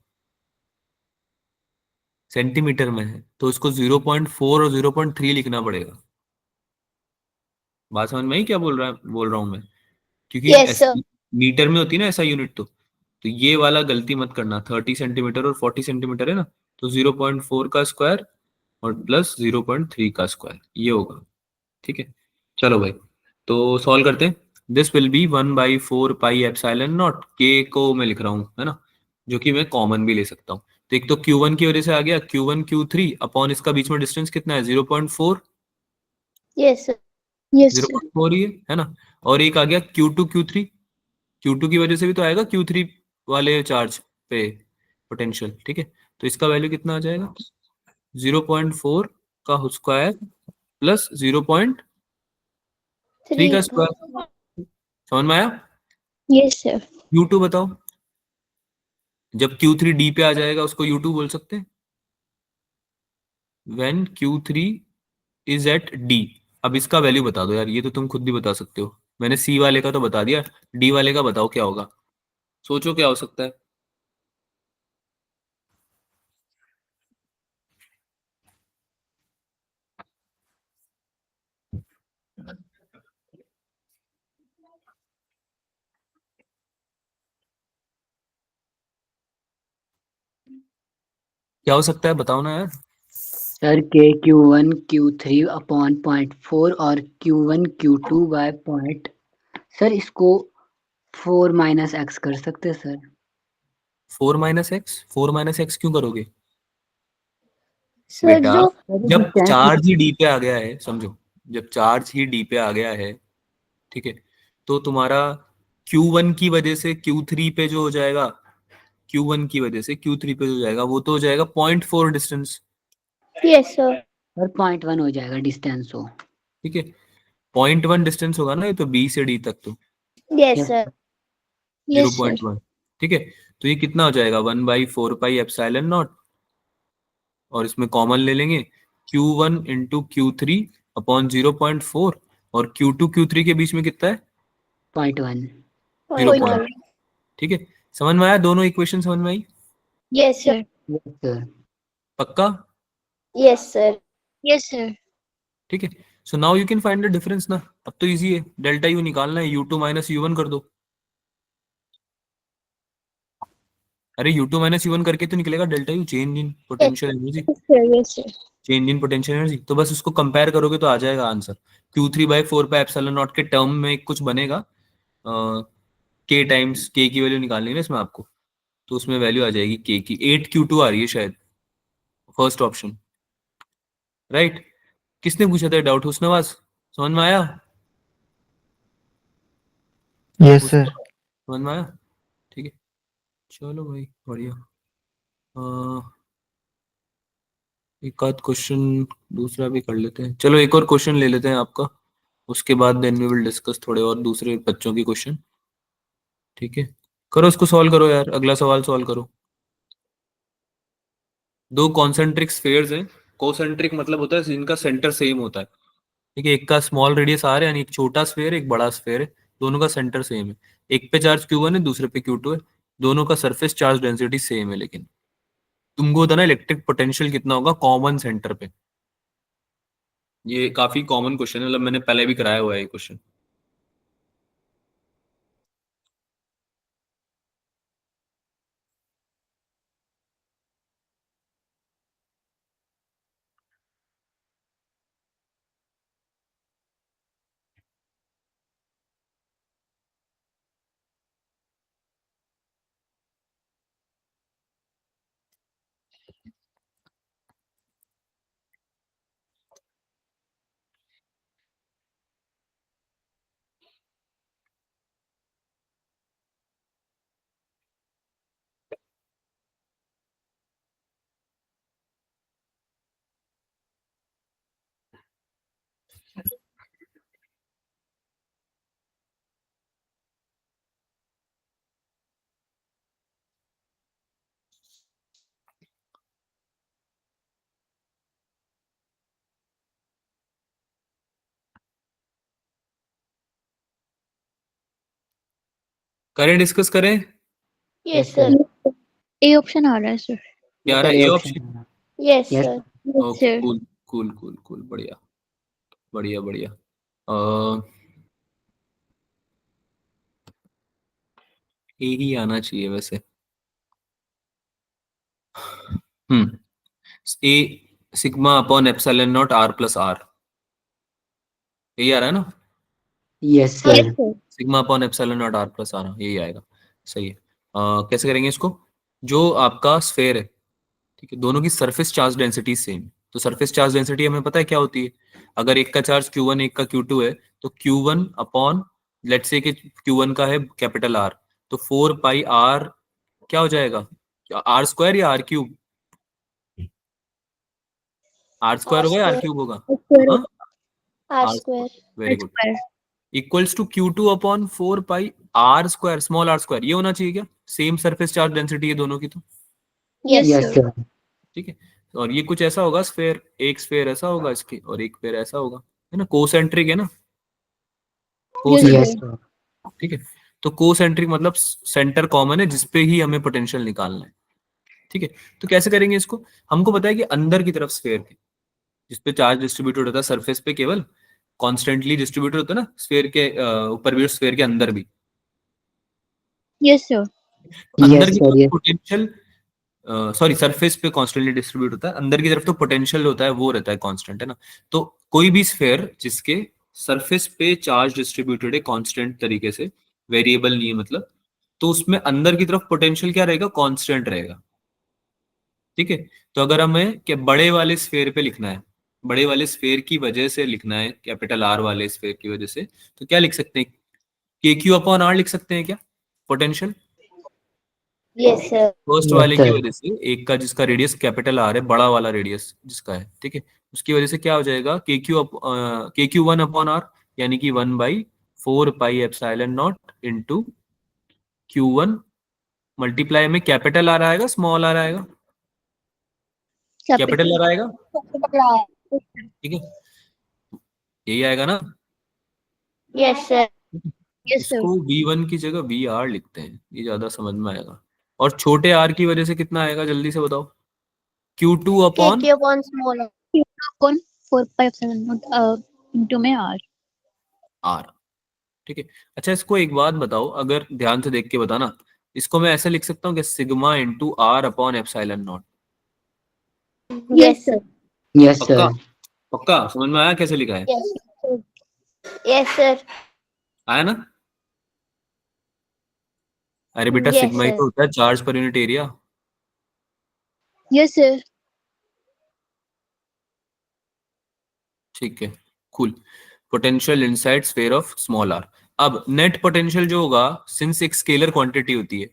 सेंटीमीटर में है, तो इसको 0.4 और 0.3 लिखना पड़ेगा। बात समझ में आई क्या बोल रहा हूँ मैं? क्योंकि Yes, sir. मीटर में होती है ना ऐसा यूनिट, तो ये वाला गलती मत करना। 30 सेंटीमीटर और 40 सेंटीमीटर है ना, तो 0.4 का स्क्वायर और प्लस 0.3 का स्क्वायर, ये होगा। ठीक है, चलो भाई, तो सॉल्व करते हैं। This will B 1/4 pi epsilon not, के को मैं लिख रहा हूँ, है ना, जो कि मैं कॉमन भी ले सकता हूँ। तो एक तो Q1 की वजह से आ गया Q1 Q3 अपॉन इसका बीच में डिस्टेंस कितना है, 0.4, Yes, sir. Yes, sir. 0.4 ही है ना। और एक आ गया Q2 Q3, Q2 की वजह से भी तो आएगा Q3 वाले चार्ज पे पोटेंशियल। ठीक है, तो इसका वैल्यू कितना आ जाएगा, 0.4 का स्क्वायर प्लस 0.3 का 3. स्क्वायर। समझ में आया? Yes, sir. U2 बताओ, जब Q3 D पे आ जाएगा उसको U2 बोल सकते हैं, when Q3 is at D। अब इसका वैल्यू बता दो यार, ये तो तुम खुद भी बता सकते हो, मैंने C वाले का तो बता दिया, D वाले का बताओ क्या होगा, सोचो क्या हो सकता है। क्या हो सकता है बताओ ना यार। सर के Q1 Q3 अपॉन 0.4 और Q1 Q2 by point. Sir इसको 4 माइनस एक्स कर सकते हैं सर। 4 - x क्यों करोगे Sir, बेटा? जो जब डिस्टेंस। चार्ज ही डी पे आ गया है, समझो, जब चार्ज ही डी पे आ गया है, ठीक है, तो तुम्हारा Q1 की वजह से Q3 पे जो हो जाएगा, Q1 की वजह से Q3 पे जो हो जाएगा वो तो हो जाएगा 0.4 डिस्टेंस। Yes, sir. सर 0.1 हो जाएगा डिस्टेंस हो। ठीक है, 0.1 डिस्टेंस होगा ना ये तो, B से D तक तो Yes, yes sir. Sir. Yes, sir. 0.1। ठीक है, तो ये कितना हो जाएगा, 1/4 पाई एप्सिलॉन नॉट, और इसमें कॉमन ले लेंगे Q1 इंटू Q3 अपॉन 0.4, और Q2 Q3 के बीच में कितना है, 0.1। 0. 0.1. ठीक है, समझ में आया? दोनों इक्वेशन समझ में आई? Yes, sir. Sir. Yes sir. पक्का? Yes, sir. Yes, sir. ठीक है, so now you can find the difference ना। अब तो इजी है, डेल्टा यू निकालना है, U2 माइनस U1 कर दो। अरे U2 माइनस U1 करके तो निकलेगा delta U, change in potential energy, Yes, sir. Yes, sir. Change in potential energy. तो बस उसको कंपेयर करोगे तो आ जाएगा answer. Q3/4 pi epsilon not के टर्म में कुछ बनेगा, K टाइम्स K की वैल्यू निकालनी है ना इसमें आपको, तो उसमें वैल्यू आ जाएगी K की, 8Q2 आ रही है शायद, फर्स्ट ऑप्शन, राइट। किसने पूछा था डाउट, हुस्नवाज? समझ में आया? Yes sir. समझ में आया? ठीक है, चलो भाई बढ़िया। एक आध क्वेश्चन दूसरा भी कर लेते हैं, चलो एक और क्वेश्चन ले लेते हैं आपका, उसके बाद देन वी विल डिस्कस थोड़े और दूसरे बच्चों की क्वेश्चन। ठीक है, करो इसको सॉल्व करो यार, अगला सवाल सॉल्व करो। दो कॉन्सेंट्रिक स्फीयर्स हैं, कोसेंट्रिक मतलब होता है जिनका सेंटर सेम होता है। ठीक है, एक का स्मॉल रेडियस आर है, यानी एक छोटा स्फीयर एक बड़ा स्फीयर है, दोनों का सेंटर सेम है। एक पे चार्ज Q1 है, दूसरे पे Q2 है। दोनों का सरफेस चार्ज डेंसिटी सेम है, लेकिन तुमको होता ना इलेक्ट्रिक पोटेंशियल कितना होगा कॉमन सेंटर पे। ये काफी कॉमन क्वेश्चन है, मतलब मैंने पहले भी कराया हुआ है ये क्वेश्चन। करें, डिस्कस करें। Yes, sir. ए ऑप्शन आ रहा है सर। क्या आ रहा है? Sir A option option. Yes, yes sir. Okay, sir cool cool cool cool, बढ़िया बढ़िया बढ़िया। ए ही आना चाहिए वैसे। A sigma upon epsilon naught R plus R, यही आ रहा है ना? यस हाँ, sir. Sigma upon epsilon naught R plus R, यही आएगा। सही है। कैसे करेंगे इसको? जो आपका स्फेयर है, ठीक है, दोनों की सरफेस चार्ज डेंसिटी सेम। तो सरफेस चार्ज डेंसिटी हमें पता है क्या होती है। अगर एक का चार्ज Q1 एक का Q2 है, तो Q1 अपॉन, लेट्स से कि Q1 का है कैपिटल आर, तो 4 पाई आर क्या हो जाएगा? आर स्क्वायर या R cube? R square R होगा या आर square. क्यूब होगा? स्क्वायर हाँ, R R square. Square, very good. Square equals to Q2 upon 4 pi R square, small R square, ये होना चाहिए क्या? सेम सरफेस चार्ज डेंसिटी है दोनों की, तो Yes, यस sir. सर। ठीक है। और ये कुछ ऐसा होगा स्फेयर, एक स्फेयर ऐसा होगा इसके और एक स्फेयर ऐसा होगा, है ना? कोसेंट्रिक है ना, yes concentric, yes sir sir. ठीक है। तो कोसेंट्रिक मतलब सेंटर कॉमन है जिसपे ही हमें पोटेंशियल निकालना है, ठीक है। तो कैसे करेंगे इसको? हमको पता है कि अंदर की तरफ स्फेयर के, जिसपे चार्ज डिस्ट्रीब्यूटेड होता है सरफेस पे केवल कॉन्स्टेंटली डिस्ट्रीब्यूटेड होता है ना, स्फेयर के ऊपर भी और स्फेयर के अंदर भी। यस सर अंदर यस की सर। तरफ यस पोटेंशियल, सॉरी, सरफेस पे कॉन्स्टेंटली डिस्ट्रीब्यूट होता है, अंदर की तरफ तो पोटेंशियल होता है, वो रहता है कांस्टेंट, है ना? तो कोई भी स्फेयर जिसके सरफेस पे चार्ज डिस्ट्रीब्यूटेड है कांस्टेंट तरीके से, वेरिएबल नहीं है मतलब, तो उसमें अंदर की तरफ पोटेंशियल क्या रहेगा? कांस्टेंट रहेगा, ठीक है। तो अगर हमें क्या बड़े वाले स्फेयर पे लिखना है, बड़े वाले स्फेयर की वजह से लिखना है, कैपिटल आर वाले स्फेयर की वजह से, तो क्या लिख सकते हैं? के क्यू अपॉन आर लिख सकते हैं क्या potential? Yes, sir. First yes वाले की सर। वजह से, एक का जिसका रेडियस कैपिटल आर है, बड़ा वाला रेडियस जिसका है, ठीक है, उसकी वजह से क्या हो जाएगा? के क्यू 1 अपॉन आर, यानी कि 1/4 पाई epsilon not into Q1 multiply में कैपिटल आर आएगा स्मॉल आर आएगा? कैपिटल आर आएगा, ठीक है, यही आएगा ना? Yes, sir. यस सर इसको V1 की जगह VR लिखते हैं, ये ज्यादा समझ में आएगा। और छोटे आर की वजह से कितना आएगा जल्दी से बताओ? Q2 upon KQ upon small. कौन 4 पाई इंटू में आर आर, ठीक है। अच्छा, इसको एक बात बताओ, अगर ध्यान से देख के बताना, इसको मैं ऐसे लिख सकता हूँ कि sigma into R upon epsilon naught. Yes, sir. Yes पक्का? सर। पक्का समझ में आया कैसे लिखा है? Yes. Yes, sir. आया ना? अरे बेटा, Yes, सिग्मा ही sir. तो होता है charge per unit area. Yes sir ठीक है, cool. Potential inside sphere of small R. अब नेट पोटेंशियल जो होगा, सिंस एक स्केलर क्वांटिटी होती है,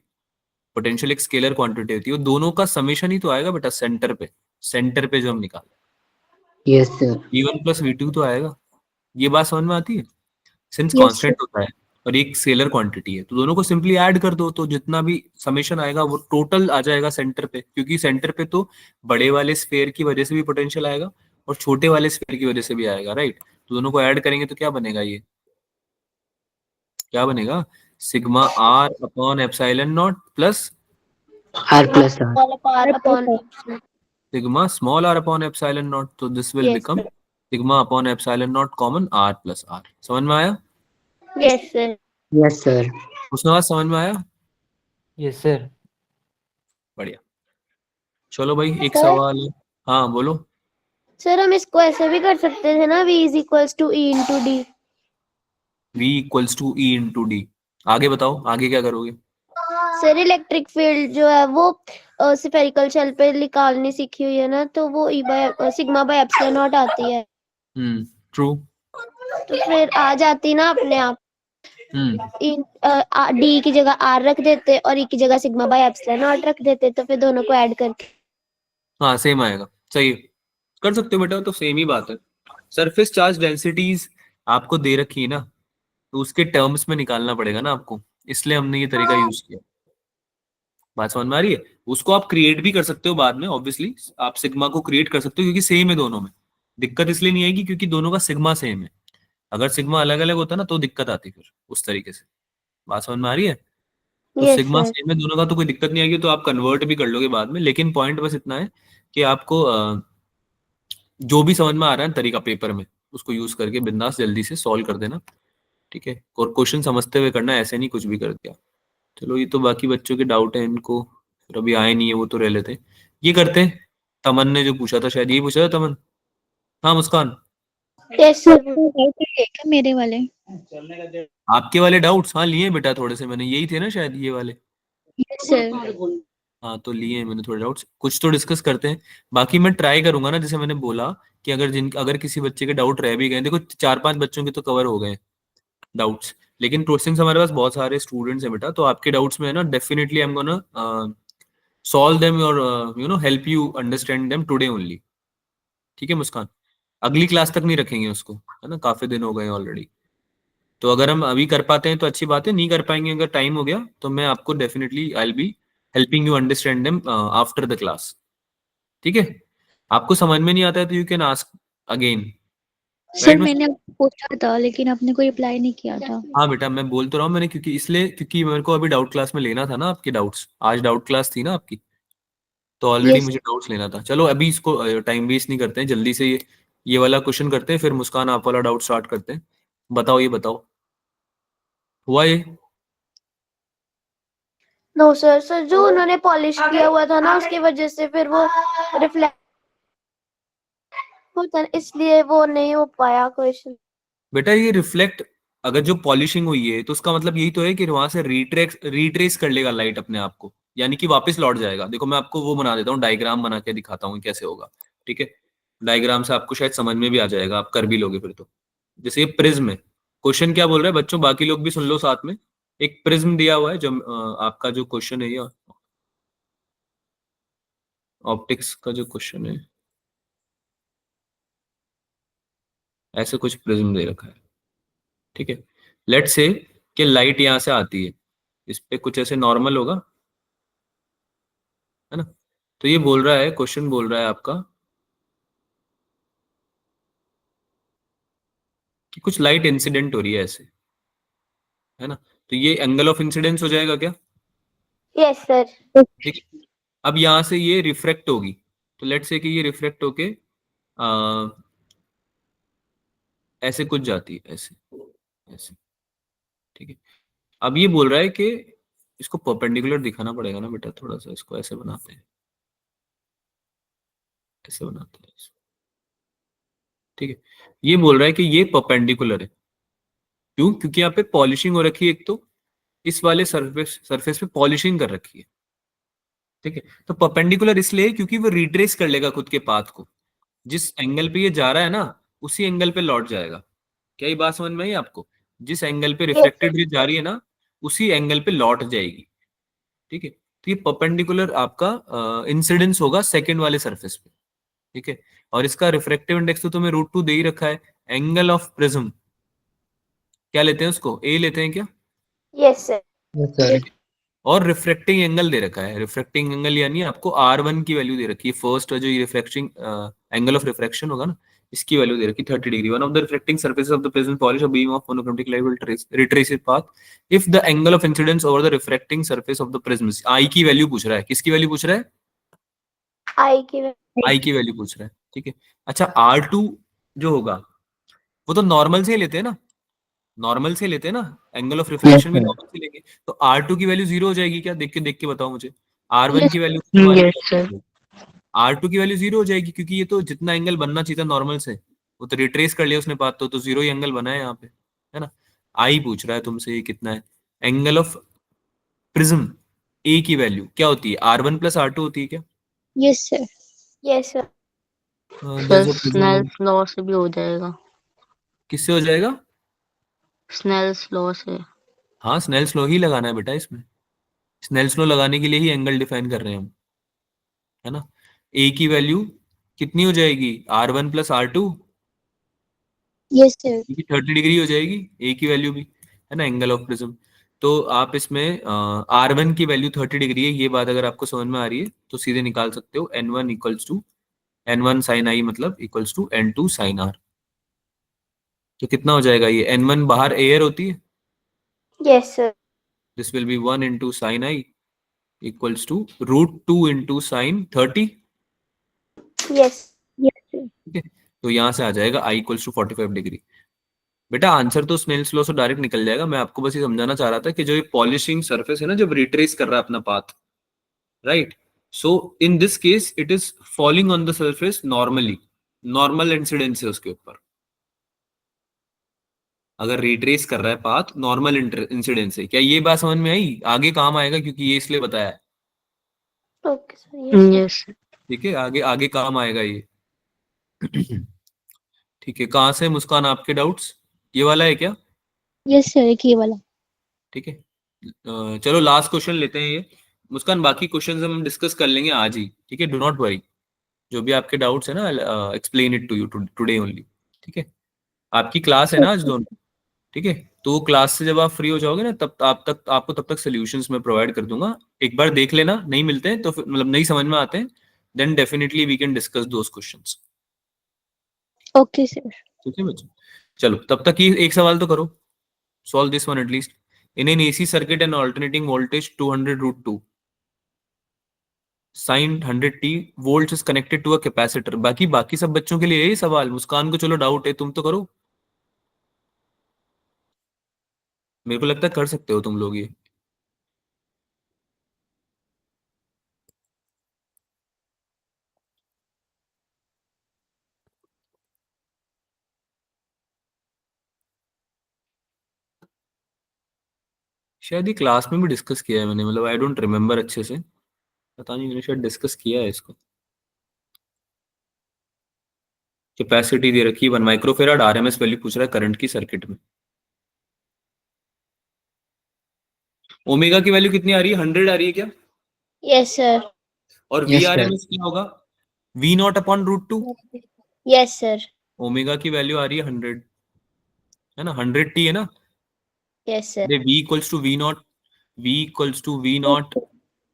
पोटेंशियल एक स्केलर क्वांटिटी होती है, वो दोनों का समेशन ही तो आएगा बेटा सेंटर पे, सेंटर पे जो हम निकाले, yes sir. V1 plus V2 तो आएगा। ये बात समझ में आती है? सिंस यस कांस्टेंट होता है और एक स्केलर क्वांटिटी है, तो दोनों को सिंपली ऐड कर दो, तो जितना भी समेशन आएगा वो टोटल आ जाएगा सेंटर पे, क्योंकि सेंटर पे तो बड़े वाले स्फेयर की वजह से भी पोटेंशियल आएगा और छोटे वाले स्फेयर की वजह से भी आएगा, राइट? तो दोनों को ऐड करेंगे तो क्या बनेगा? ये क्या बनेगा? Sigma R upon epsilon naught plus R plus R. All apart upon epsilon. Sigma small R upon epsilon naught, तो this will Yes, become sir. Sigma upon epsilon naught common R plus R. समझ में आया? Yes, sir. Yes, sir. उसके बाद समझ में आया? Yes sir. बढ़िया। चलो भाई एक Sir? सवाल है। हाँ बोलो। सर हम इसको ऐसे भी कर सकते थे ना, v is equals to e into d. v equals to E into D. आगे बताओ, आगे क्या करोगे? सर इलेक्ट्रिक फील्ड जो है वो स्फेरिकल शेल पे निकालनी सीखी हुई है ना, तो वो ई by sigma by epsilon not आती है, ट्रू। तो फिर आ जाती ना अपने आप। डी की जगह आर रख देते और ई की जगह सिग्मा बाय एप्सिलॉन नॉट रख देते, तो फिर दोनों को ऐड करके। हाँ सेम आएगा, सही है, कर सकते हो बेटा, तो सेम ही बात है। सरफेस चार्ज डेंसिटीज आपको दे रखी है ना, तो उसके टर्म्स में निकालना पड़ेगा ना आपको, इसलिए हमने ये तरीका यूज किया। बात समझ में आ रही है? उसको आप क्रिएट भी कर सकते हो बाद में, ऑब्वियसली आप सिग्मा को क्रिएट कर सकते हो क्योंकि सेम है दोनों में। दिक्कत इसलिए नहीं आएगी क्योंकि दोनों का सिग्मा सेम है। अगर सिग्मा अलग अलग होता ना तो दिक्कत आती फिर उस तरीके से। बात समझ में आ रही है? तो Yes, सिग्मा sir. सेम है दोनों का तो कोई दिक्कत नहीं आएगी, तो आप कन्वर्ट भी कर लोगे बाद में। लेकिन पॉइंट बस इतना है कि आपको जो भी समझ में आ रहा है तरीका पेपर में, उसको यूज करके बिंदास जल्दी से सॉल्व कर देना, ठीक है? और क्वेश्चन समझते हुए करना, ऐसे नहीं कुछ भी कर दिया। चलो ये तो बाकी बच्चों के डाउट है, इनको फिर अभी आए नहीं है, वो तो रह लेते। ये करते हैं, तमन ने जो पूछा था शायद यही पूछा था तमन। हाँ मुस्कान, Yes, sir. क्या मेरे वाले? आपके वाले डाउट्स हाँ लिए बेटा थोड़े से मैंने, यही थे ना शायद ये वाले। Yes sir. हाँ तो लिए हैं मैंने थोड़े डाउट्स, कुछ तो डिस्कस करते हैं। बाकी मैं ट्राई करूंगा ना, जैसे मैंने बोला कि अगर किसी बच्चे के डाउट रह भी गए, देखो 4-5 बच्चों के तो कवर हो गए डाउट्स, लेकिन क्वेश्चंस हमारे पास बहुत सारे स्टूडेंट्स हैं बेटा, तो आपके डाउट्स में है ना definitely I am gonna solve them और help you understand them today only. ठीक है मुस्कान? अगली क्लास तक नहीं रखेंगे उसको, है ना, काफी दिन हो गए ऑलरेडी। तो अगर हम अभी कर पाते हैं तो अच्छी बात है, नहीं कर पाएंगे अगर टाइम हो गया तो मैं आपको definitely I will be helping you understand them after the class. ठीक है? आपको समझ में नहीं आता है तो you can ask again. Sir मैंने आपको पूछा था लेकिन आपने कोई रिप्लाई नहीं किया था। हाँ बेटा मैं बोल तो रहा हूँ मैंने, क्योंकि मेरे को अभी डाउट क्लास में लेना था ना आपके डाउट्स, आज डाउट क्लास थी ना आपकी, तो ऑलरेडी Yes. मुझे डाउट्स लेना था। चलो अभी इसको टाइम वेस्ट नहीं करते हैं, जल्दी से ये वाला क्वेश्चन करते हैं, फिर मुस्कान आप वाला डाउट स्टार्ट करते हैं। बताओ, ये बताओ हुआ ये? नो सर, सर जो उन्होंने पॉलिश किया हुआ था ना उसकी वजह से फिर वो रिफ्लेक्ट होता है, इसलिए वो नहीं हो पाया क्वेश्चन। बेटा ये रिफ्लेक्ट, अगर जो पॉलिशिंग हुई है तो उसका मतलब यही तो है कि वहां से रिट्रेस कर लेगा लाइट अपने आप को, यानी कि वापस लौट जाएगा। देखो मैं आपको वो बना देता हूँ, डायग्राम बना के दिखाता हूँ कैसे होगा। ठीक है? डायग्राम से आपको शायद समझ में भी आ जाएगा, आप कर भी लोगे फिर तो। जैसे ये प्रिज्म है, क्वेश्चन क्या बोल रहा है बच्चों, बाकी लोग भी सुन लो साथ में। एक प्रिज्म दिया हुआ है, जो आपका जो क्वेश्चन है, ये ऑप्टिक्स का जो क्वेश्चन है, ऐसे कुछ प्रिज्म दे रखा है। ठीक है? लेट्स से कि लाइट यहां से आती है, इस पे कुछ ऐसे नॉर्मल होगा, है ना? तो ये बोल रहा है, क्वेश्चन बोल रहा है आपका कि कुछ लाइट इंसिडेंट हो रही है ऐसे, है ना? तो ये एंगल ऑफ इंसिडेंस हो जाएगा क्या? Yes sir. ठीक है? अब यहां से ये रिफ्रेक्ट होगी, तो लेट्स से कि ये रिफ्रेक्ट होके ऐसे कुछ जाती है, ऐसे ऐसे। ठीक है? अब ये बोल रहा है कि इसको परपेंडिकुलर दिखाना पड़ेगा ना बेटा, थोड़ा सा इसको ऐसे बनाते हैं, ऐसे बनाते हैं इसको। ठीक है? ये बोल रहा है कि ये परपेंडिकुलर है, क्यों? क्योंकि यहाँ पे पॉलिशिंग हो रखी है, एक तो इस वाले सरफेस पे पॉलिशिंग कर रखी है। ठीक है? तो परपेंडिकुलर इसलिए क्योंकि वो रिट्रेस कर लेगा खुद के पाथ को, जिस एंगल पे ये जा रहा है ना उसी एंगल पे लौट जाएगा। क्या ये बात समझ में आई आपको? जिस एंगल पे रिफ्लेक्टेड रे जा रही है ना उसी एंगल पे लौट जाएगी। ठीक है? तो ये परपेंडिकुलर आपका इंसिडेंस होगा सेकंड वाले सरफेस पे। ठीक है? और इसका रिफ्रेक्टिव इंडेक्स तो तुम्हें √2 दे ही रखा है। एंगल ऑफ प्रिज्म क्या लेते हैं उसको, ए लेते हैं क्या? Yes sir. Yes, sir. और रिफ्रेक्टिंग एंगल दे रखा है, रिफ्रेक्टिंग एंगल यानी आपको R1 की वैल्यू दे रखी है, फर्स्ट जो ये एंगल ऑफ रिफ्रैक्शन होगा ना, इसकी वैल्यू दे रखी 30 degree. One of the reflecting surfaces of the prism polish a beam of monochromatic light will retrace it path if the angle of incidence over the refracting surface of the prism, I की वैल्यू पूछ रहा है, किसकी वैल्यू पूछ रहा है, आई की आई की वैल्यू पूछ रहा है, ठीक है। अच्छा R2 जो होगा वो तो नॉर्मल से ही लेते हैं ना, नॉर्मल से लेते हैं ना, एंगल ऑफ रिफ्लेक्शन भी sir. नॉर्मल से लेंगे, तो R2 की वैल्यू 0 हो जाएगी क्या, देख के बताओ मुझे। R1 Yes. की वैल्यू Yes, sir. R2 की वैल्यू 0 हो जाएगी, क्योंकि ये तो जितना एंगल बनना चाहिए था नॉर्मल से वो तो रिट्रेस कर लिया उसने पाथ, तो 0 ही एंगल बना है यहाँ पे, है ना। आई पूछ रहा है तुमसे ये कितना है, एंगल ऑफ प्रिज्म ए की वैल्यू क्या होती है, R1 प्लस R2 होती है क्या? Yes sir. Yes sir. Sir Snell's law से भी हो जाएगा, किससे हो जाएगा? स्नेल्स लॉ से। हाँ स्नेल्स लॉ ही लगाना है बेटा इसमें, स्नेल्स लॉ लगाने के लिए ही एंगल डिफाइन कर रहे हैं हम, है ना। ए की वैल्यू कितनी हो जाएगी, R1 plus R2, yes sir. 30 degree हो जाएगी ए की वैल्यू भी, है ना, एंगल ऑफ प्रिज्म। तो आप इसमें R1 की वैल्यू 30 डिग्री है, ये बात अगर आपको समझ में आ रही है तो सीधे निकाल सकते हो N1 equals to N1 sign आई मतलब equals to N2 sign R। तो कितना हो जाएगा ये, N1 बाहर एयर होती है, yes sir. This will be 1 into sine i equals to √2 into sine 30, yes. Yes sir. ठीक है। तो यहाँ से आ जाएगा I इक्वल्स टू 45 डिग्री। बेटा आंसर तो स्नेल्स लॉ से डायरेक्ट निकल जाएगा, मैं आपको बस ये समझाना चाह रहा था कि जो ये पॉलिशिंग सरफेस है ना, जब रिट्रेस कर रहा है अपना path, right, so in this case it is falling on the surface normally, normal incidence है उसके ऊपर। अगर रिट्रेस कर रहा है पाथ नॉर्मल इंसिडेंस है, क्या ये बात समझ में आई? आगे काम आएगा क्योंकि ये इसलिए बताया है, ओके सर। यस यस ठीक है, आगे आगे काम आएगा ये। ठीक है, कहाँ से मुस्कान आपके डाउट्स, ये वाला है क्या? यस सर, एक ये वाला। ठीक है, चलो लास्ट क्वेश्चन लेते हैं ये मुस्कान, बाकी क्वेश्चंस हम डिस्कस कर लेंगे आज ही, ठीक है, डू नॉट वरी। जो भी आपके डाउट्स है ना, explain it to you today only, ठीक है। आपकी क्लास है ना आज दोनों, ठीक है, तो वो क्लास से जब आप फ्री हो जाओगे ना, आपको तब तक सोल्यूशंस मैं प्रोवाइड कर दूंगा, एक बार देख लेना, नहीं मिलते हैं तो मतलब नहीं समझ में आते हैं, then definitely we can discuss those questions, okay sir. ठीक है बच्चों। चलो तब तक ये एक सवाल तो करो, solve this one at least. In an AC circuit an alternating voltage 200√2 sin 100t volts is connected to a capacitor। बाकी सब बच्चों के लिए यही सवाल, मुस्कान को चलो डाउट है, तुम तो करो, मेरे को लगता है कर सकते हो तुम लोग ये। शायद ये क्लास में भी डिस्कस किया है मैंने, मतलब आई डोंट रिमेम्बर अच्छे से, पता नहीं, मैंने शायद डिस्कस किया है इसको। कैपेसिटी दे रखी 1 माइक्रोफेराड, आरएमएस वैल्यू पूछ रहा है करंट की सर्किट में। ओमेगा की वैल्यू कितनी आ रही है, 100 आ रही है क्या? Yes sir. और Yes, वी sir. आरएमएस क्या होगा, V0/√2। Yes sir. ओमेगा की वैल्यू आ रही है 100, है ना, 100t है ना, yes sir. V equals to V0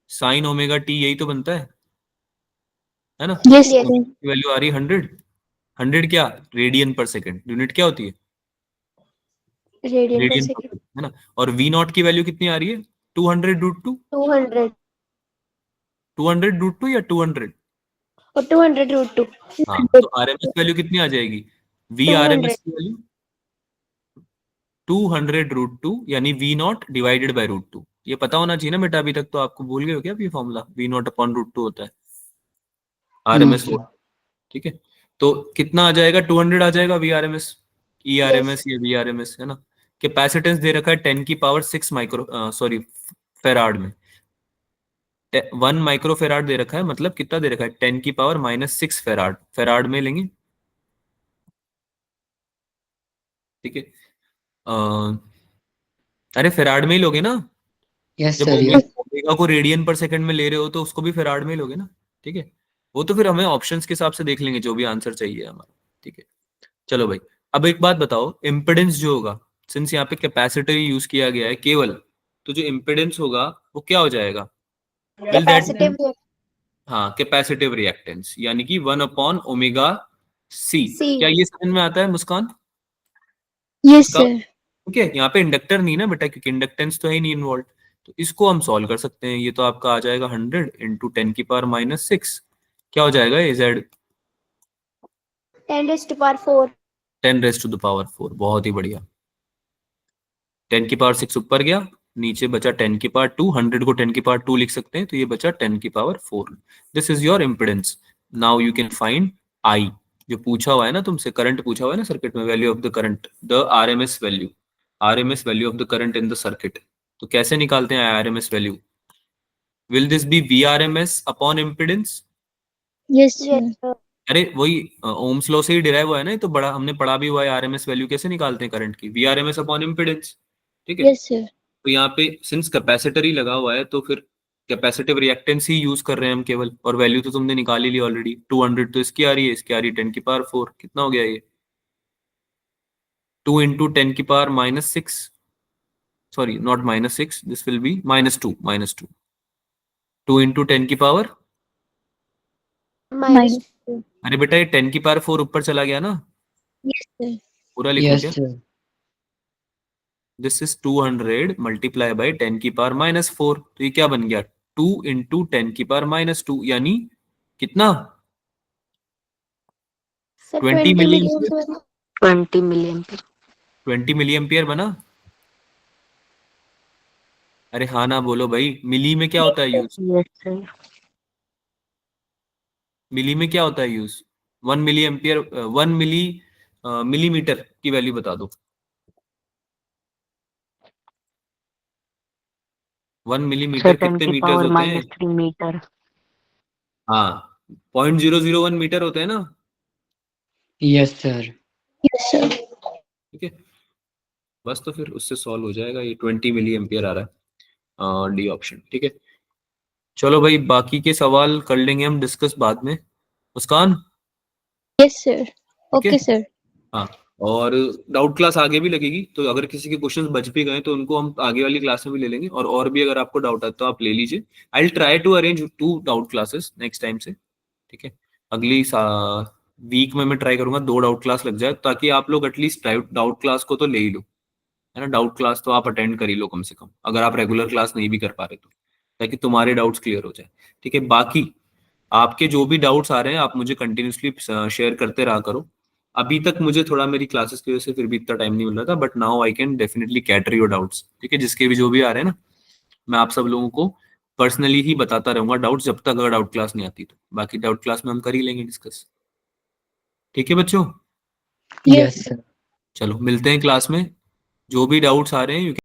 sine omega t, यही तो बनता है ना। Yes Yes. सर। की वैल्यू आ रही है 100 क्या, रेडियन पर सेकंड, यूनिट क्या होती है, रेडियन पर रेडियन पर सेकंड। सेकंड, है ना। और V0 की वैल्यू कितनी आ रही है, 200√2, 200 200√2 या 200, और 200√2। हाँ, तो आरएमएस वैल्यू कितनी आ जाएगी, V 200। आरएमएस की वैल्यू 200√2 यानी V0 डिवाइडेड बाय √2। ये पता होना चाहिए ना बेटा, अभी तक तो आपको भूल गए हो क्या ये फॉर्मूला, V0/√2 होता है आरएमएस, ठीक है। तो कितना आ जाएगा, 200 आ जाएगा V R M S, E R M S या वी आर एम एस, है ना। कैपेसिटेंस दे रखा है 10⁶ माइक्रो सॉरी फेराड में, 1 माइक्रोफेराड दे रखा है, मतलब कितना दे रखा है, 10⁻⁻6 फेराड, फेराड में लेंगे, ठीक है। अरे फेराड में ही लोगे ना, Yes, जब sir. Yes. ओमेगा को रेडियन पर सेकंड में ले रहे हो तो उसको भी फेराड में ही लोगे ना, ठीक है। वो तो फिर हमें ऑप्शंस के हिसाब से देख लेंगे जो भी आंसर चाहिए हमारा, ठीक है। चलो भाई, अब एक बात बताओ, इम्पिडेंस जो होगा, सिंस यहाँ पे कैपेसिटर यूज किया गया है केवल, तो जो इम्पिडेंस होगा वो क्या हो जाएगा, विल दैट कैपेसिटिव। हाँ, कैपेसिटिव रिएक्टेंस यानी कि 1/ओमेगा सी। C। क्या ये समझ में आता है मुस्कान? यस इसका सर। ठीक है, यहाँ पे इंडक्टर नहीं ना बेटा, क्योंकि इंडक्टेंस तो है ही नहीं इन्वॉल्व। तो इसको हम सॉल्व कर सकते हैं। ये तो आपका आ जाएगा 100 इंटू 10⁻⁻6। क्या हो जाएगा ये जेड? 10⁻⁴। 10⁻⁴। बहुत ही बढ़िया। 10⁻⁶ ऊपर गया, नीचे बचा 10⁻²। 100 को 10⁻² लिख सकते हैं, तो ये बचा 10⁻⁴। This is your impedance. Now you can find I. जो पूछा हुआ है ना तुमसे, करंट पूछा हुआ है ना सर्किट में, value of the current, the RMS value, RMS value of the current in the circuit. तो कैसे निकालते हैं RMS value? Will this be V RMS upon impedance? Yes Yes sir. sir। अरे वही ओम्स लॉ से ही डिराइव हुआ है ना, ये तो बड़ा हमने पढ़ा भी हुआ है। आरएमएस वैल्यू कैसे निकालते हैं करंट की? VRMS upon impedance. ठीक है, यस सर। तो यहाँ पे सिंस कैपेसिटर ही लगा हुआ है, तो फिर कैपेसिटिव रिएक्टेंस ही यूज कर रहे हैं हम केवल। और वैल्यू तो तुमने निकाल ही ली ऑलरेडी। 200 तो इसकी आ रही है, इसकी आ रही है 10⁻⁴। कितना हो गया ये? 2 into 10⁻⁻6, sorry not -6, this will B -2। 2 into 10⁻। Minus. अरे बेटा ये 10⁻⁴ ऊपर चला गया ना, यस सर। पूरा लिखो यस क्या? Sir. This is 200 multiply by 10⁻⁴। तो ये क्या बन गया? 2 इंटू 10⁻⁻2 यानी कितना? सर 20 20 मिली मिलियन। 20 मिलियन। 20 मिली एम्पियर बना? अरे हाँ ना बोलो भाई, मिली में क्या होता है यूज? Yes sir. मिली में क्या होता है यूज? 1 मिली एम्पियर, 1 मिली मिलीमीटर की वैल्यू बता दो। 1 मिलीमीटर सर कितने 10 की मीटर्स पावर होते हैं? -3 मीटर। हाँ, 0.001 मीटर होते हैं ना। Yes sir. Yes sir. ठीक है, बस तो फिर उससे सॉल्व हो जाएगा। ये 20 मिली एम्पियर आ रहा है, डी ऑप्शन। ठीक है, चलो भाई बाकी के सवाल कर लेंगे हम डिस्कस बाद में। मुस्कान यस सर। ठीक है, ओके सर। हाँ। और डाउट क्लास आगे भी लगेगी, तो अगर किसी के क्वेश्चंस बच भी गए तो उनको हम आगे वाली क्लास में भी ले लेंगे। और भी अगर आपको डाउट आता है तो आप ले लीजिए। I will try to arrange 2 doubt classes next time से। ठीक है, अगली वीक में मैं ट्राई करूंगा 2 डाउट क्लास लग जाए, ताकि आप लोग एटलीस्ट डाउट क्लास को तो ले ही लो, है ना। डाउट क्लास तो आप अटेंड कर ही लो कम से कम, अगर आप रेगुलर क्लास नहीं भी कर पा रहे तो, ताकि तुम्हारे डाउट्स क्लियर हो जाए। ठीक है, बाकी आपके जो भी डाउट्स आ रहे हैं आप मुझे कंटिन्यूसली शेयर करते रहा करो। अभी तक मुझे थोड़ा मेरी क्लासेस की वजह से फिर भी इतना टाइम नहीं मिल रहा था, but now I can definitely cater your doubts. ठीक है, जिसके भी जो भी आ रहे हैं ना, मैं आप सब लोगों को पर्सनली ही बताता रहूंगा डाउट्स, जब तक अगर डाउट क्लास नहीं आती तो। बाकी डाउट क्लास में हम कर ही लेंगे डिस्कस। ठीक है बच्चों, यस सर। चलो मिलते हैं क्लास में। जो भी डाउट्स आ रहे हैं